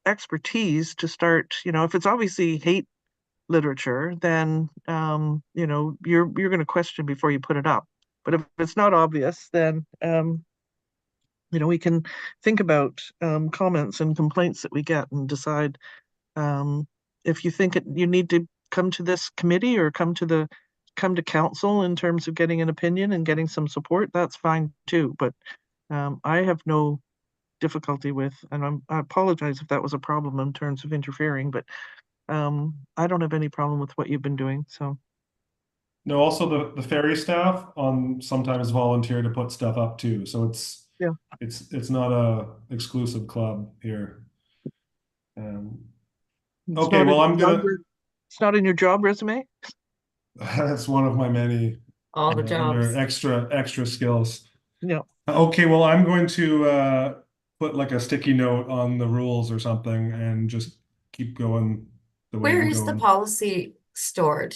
expertise to start, you know, if it's obviously hate literature, then you know, you're going to question before you put it up. But if it's not obvious, then you know, we can think about comments and complaints that we get and decide if you think you need to come to this committee or come to council in terms of getting an opinion and getting some support. That's fine too. But I have no difficulty with, and I apologize if that was a problem in terms of interfering, but I don't have any problem with what you've been doing. So No, also the ferry staff sometimes volunteer to put stuff up too. So yeah, it's not a exclusive club here. it's Okay, not well, in it's not in your job resume. that's one of my many All the under jobs. extra skills. Yeah. Okay, well, I'm going to put like a sticky note on the rules or something and just keep going the way Where I'm is the going. policy stored,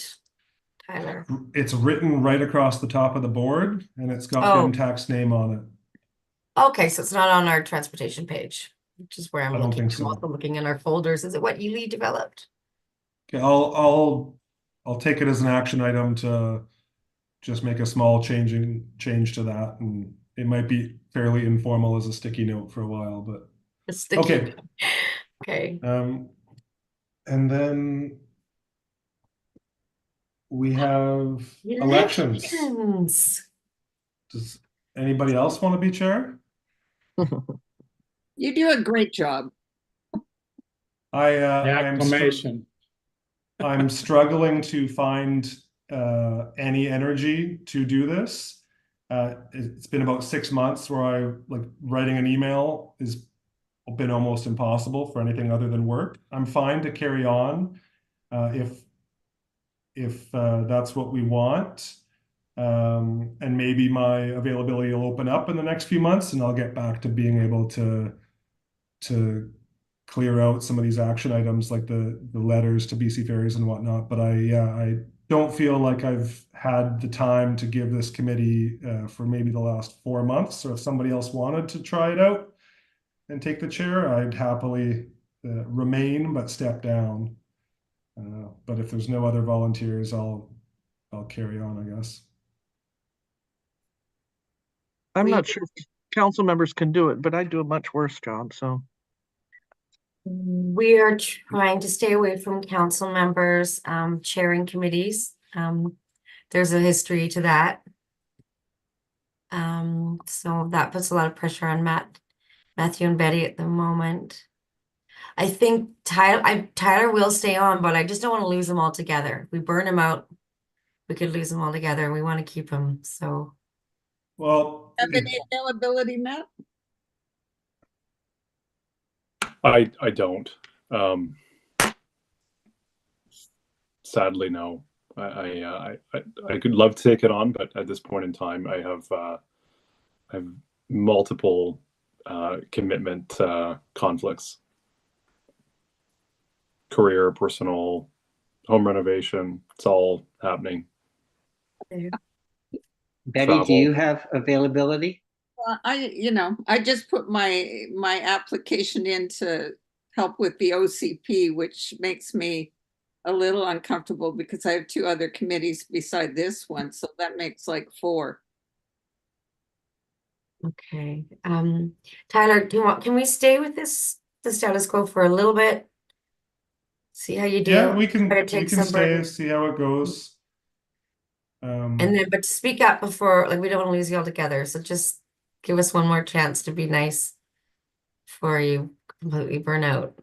Tyler? It's written right across the top of the board, and it's got Oh. BIMTAC's name on it. Okay, so it's not on our transportation page, which is where I'm I don't looking. think I'm so. also looking in our folders. Is it what Ely developed? Okay, I'll take it as an action item to just make a small change to that, and it might be fairly informal as a sticky note for a while, but The sticky. okay. Okay. And then we have elections. Elections. Does anybody else want to be chair? You do a great job. Acclamation. I'm struggling to find any energy to do this. It's been about 6 months where writing an email has been almost impossible for anything other than work. I'm fine to carry on if that's what we want. And maybe my availability will open up in the next few months, and I'll get back to being able to clear out some of these action items like the letters to BC Ferries and whatnot. But I don't feel like I've had the time to give this committee for maybe the last 4 months. So if somebody else wanted to try it out and take the chair, I'd happily remain but step down. But if there's no other volunteers, I'll carry on, I guess. I'm not sure if council members can do it, but I do a much worse job. So We are trying to stay away from council members chairing committees. There's a history to that. So that puts a lot of pressure on Matthew and Betty at the moment. I think Tyler will stay on, but I just don't want to lose him altogether. We burn him out, we could lose him altogether, and we want to keep him. So, Well, Have any availability, Matt? I don't. Sadly, no. I could love to take it on, but at this point in time, I have multiple commitment conflicts. Career, personal, home renovation, it's all happening. Betty, Travel. do you have availability? I just put my application in to help with the OCP, which makes me a little uncomfortable because I have 2 other committees beside this one, so that makes like 4. okay. Tyler, can we stay with this the status quo for a little bit. See how you do. Yeah, we Try to can take some stay, burden. see how it goes. And then, but speak up before, like, we don't want to lose you altogether. So just give us one more chance to be nice before you completely burn out.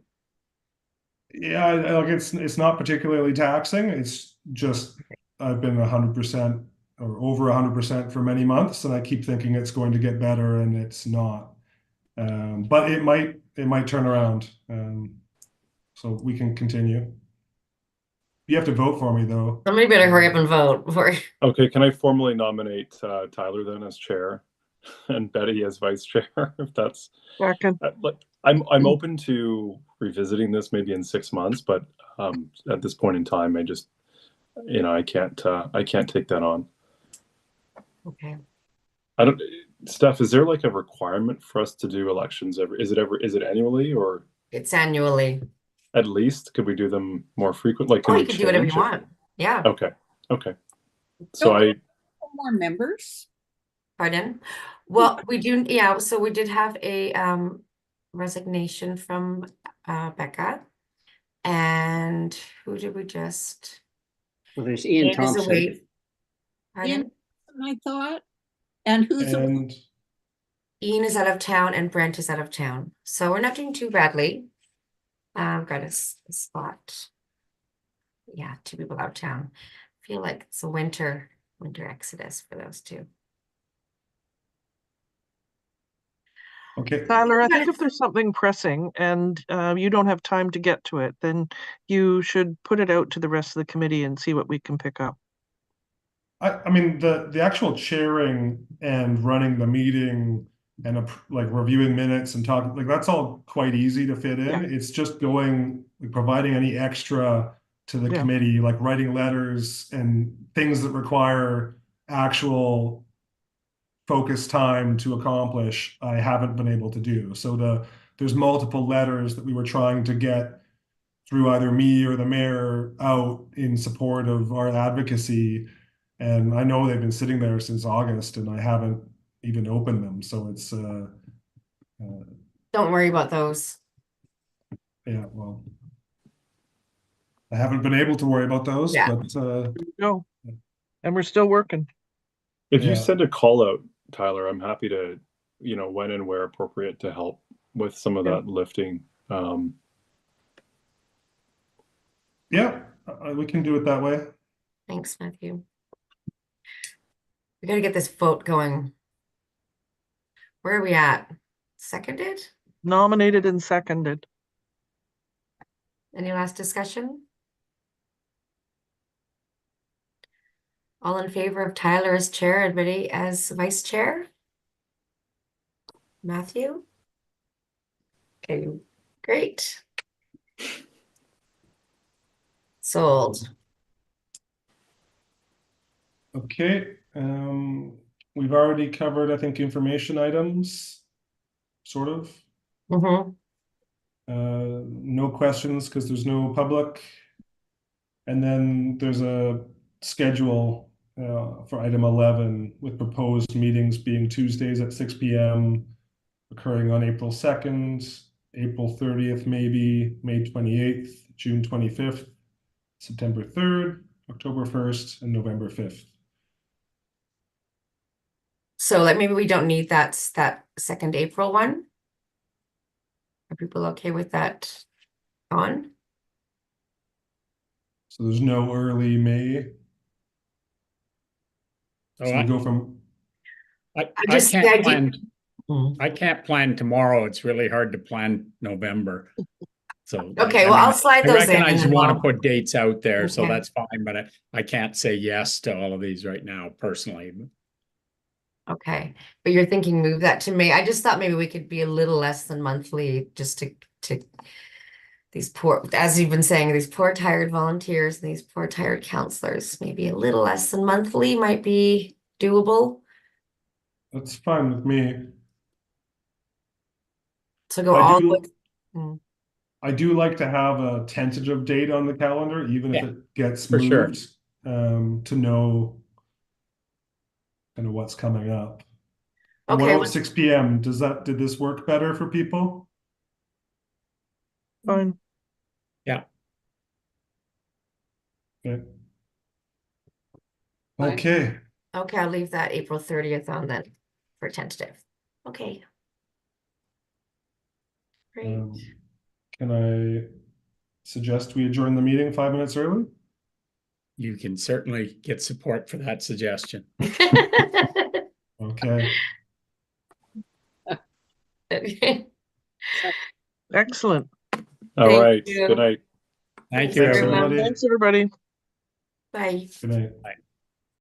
Yeah, like it's not particularly taxing. It's just I've been 100% or over 100% for many months, and I keep thinking it's going to get better, and it's not. But it might turn around. So we can continue. You have to vote for me though. Somebody better hurry up and vote before. Okay, can I formally nominate Tyler then as chair and Betty as vice chair? If that's Second, I'm open to revisiting this maybe in 6 months, but at this point in time, I just I can't take that on. Okay. I don't. Steph, is there like a requirement for us to do elections is it annually or It's annually. at least could we do them more frequent? Like, Oh, can we you can do whatever you change it? want. Yeah. Okay. So Don't we I have more members? Pardon? Well, we do, yeah, so we did have a resignation from Becca. And who did we just? Well, there's Ian Ian is Thompson. away. Pardon? Ian, I thought. And who's the And Ian is out of town and Brent is out of town. So we're not doing too badly. Got a spot. Yeah, 2 people out of town. Feel like it's a winter exodus for those two. okay, Tyler, I think Yes. if there's something pressing and you don't have time to get to it, then you should put it out to the rest of the committee and see what we can pick up. I mean the actual chairing and running the meeting and like reviewing minutes and talking, like that's all quite easy to fit in. Yeah. It's just going, like, providing any extra to the Yeah. committee, like writing letters and things that require actual focus time to accomplish, I haven't been able to do. So there's multiple letters that we were trying to get through either me or the mayor out in support of our advocacy. And I know they've been sitting there since August and I haven't even opened them. So it's, Don't worry about those. yeah, well, I haven't been able to worry about those, Yeah. but, No. And we're still working. if you Yeah. send a call out, Tyler, I'm happy to, when and where appropriate to help with some of Yeah. that lifting. yeah, we can do it that way. Thanks, Matthew. We gotta get this vote going. Where are we at? Seconded? Nominated and seconded. Any last discussion? All in favor of Tyler as chair and Betty as vice chair? Matthew? Okay, great. Sold. Okay, we've already covered, I think, information items, sort of. Mm-hmm. No questions because there's no public. And then there's a schedule for item 11 with proposed meetings being Tuesdays at 6 p.m. occurring on April 2nd, April 30th, maybe May 28th, June 25th, September 3rd, October 1st, and November 5th. So like maybe we don't need that 2nd April one. Are people okay with that on? So there's no early May. So we go from, I just- can't the idea- plan. Mm. I can't plan tomorrow. It's really hard to plan November. So. Okay, I well, mean, I'll slide I those in. recognize and you want to I'll- put dates out there, so Okay. that's fine, but I can't say yes to all of these right now personally. Okay, but you're thinking move that to May. I just thought maybe we could be a little less than monthly just to these poor, as you've been saying, these poor tired volunteers and these poor tired counselors, maybe a little less than monthly might be doable. that's fine with me. So go I all do- with, Mm. I do like to have a tentative date on the calendar, even if Yeah, it gets for sure. moved, to know kind of what's coming up. And what Okay, about 6 p.m.? Did this work better for people? fine. Okay. Fine. Okay, Okay, I'll leave that April 30th on then for tentative. Okay. Great. can I suggest we adjourn the meeting 5 minutes early? You can certainly get support for that suggestion. Okay. Okay. Excellent. All Thank right. you. Good night. Thank Thanks, you, Thanks, everyone. everybody. Thanks, everybody. Bye. Good night. Bye.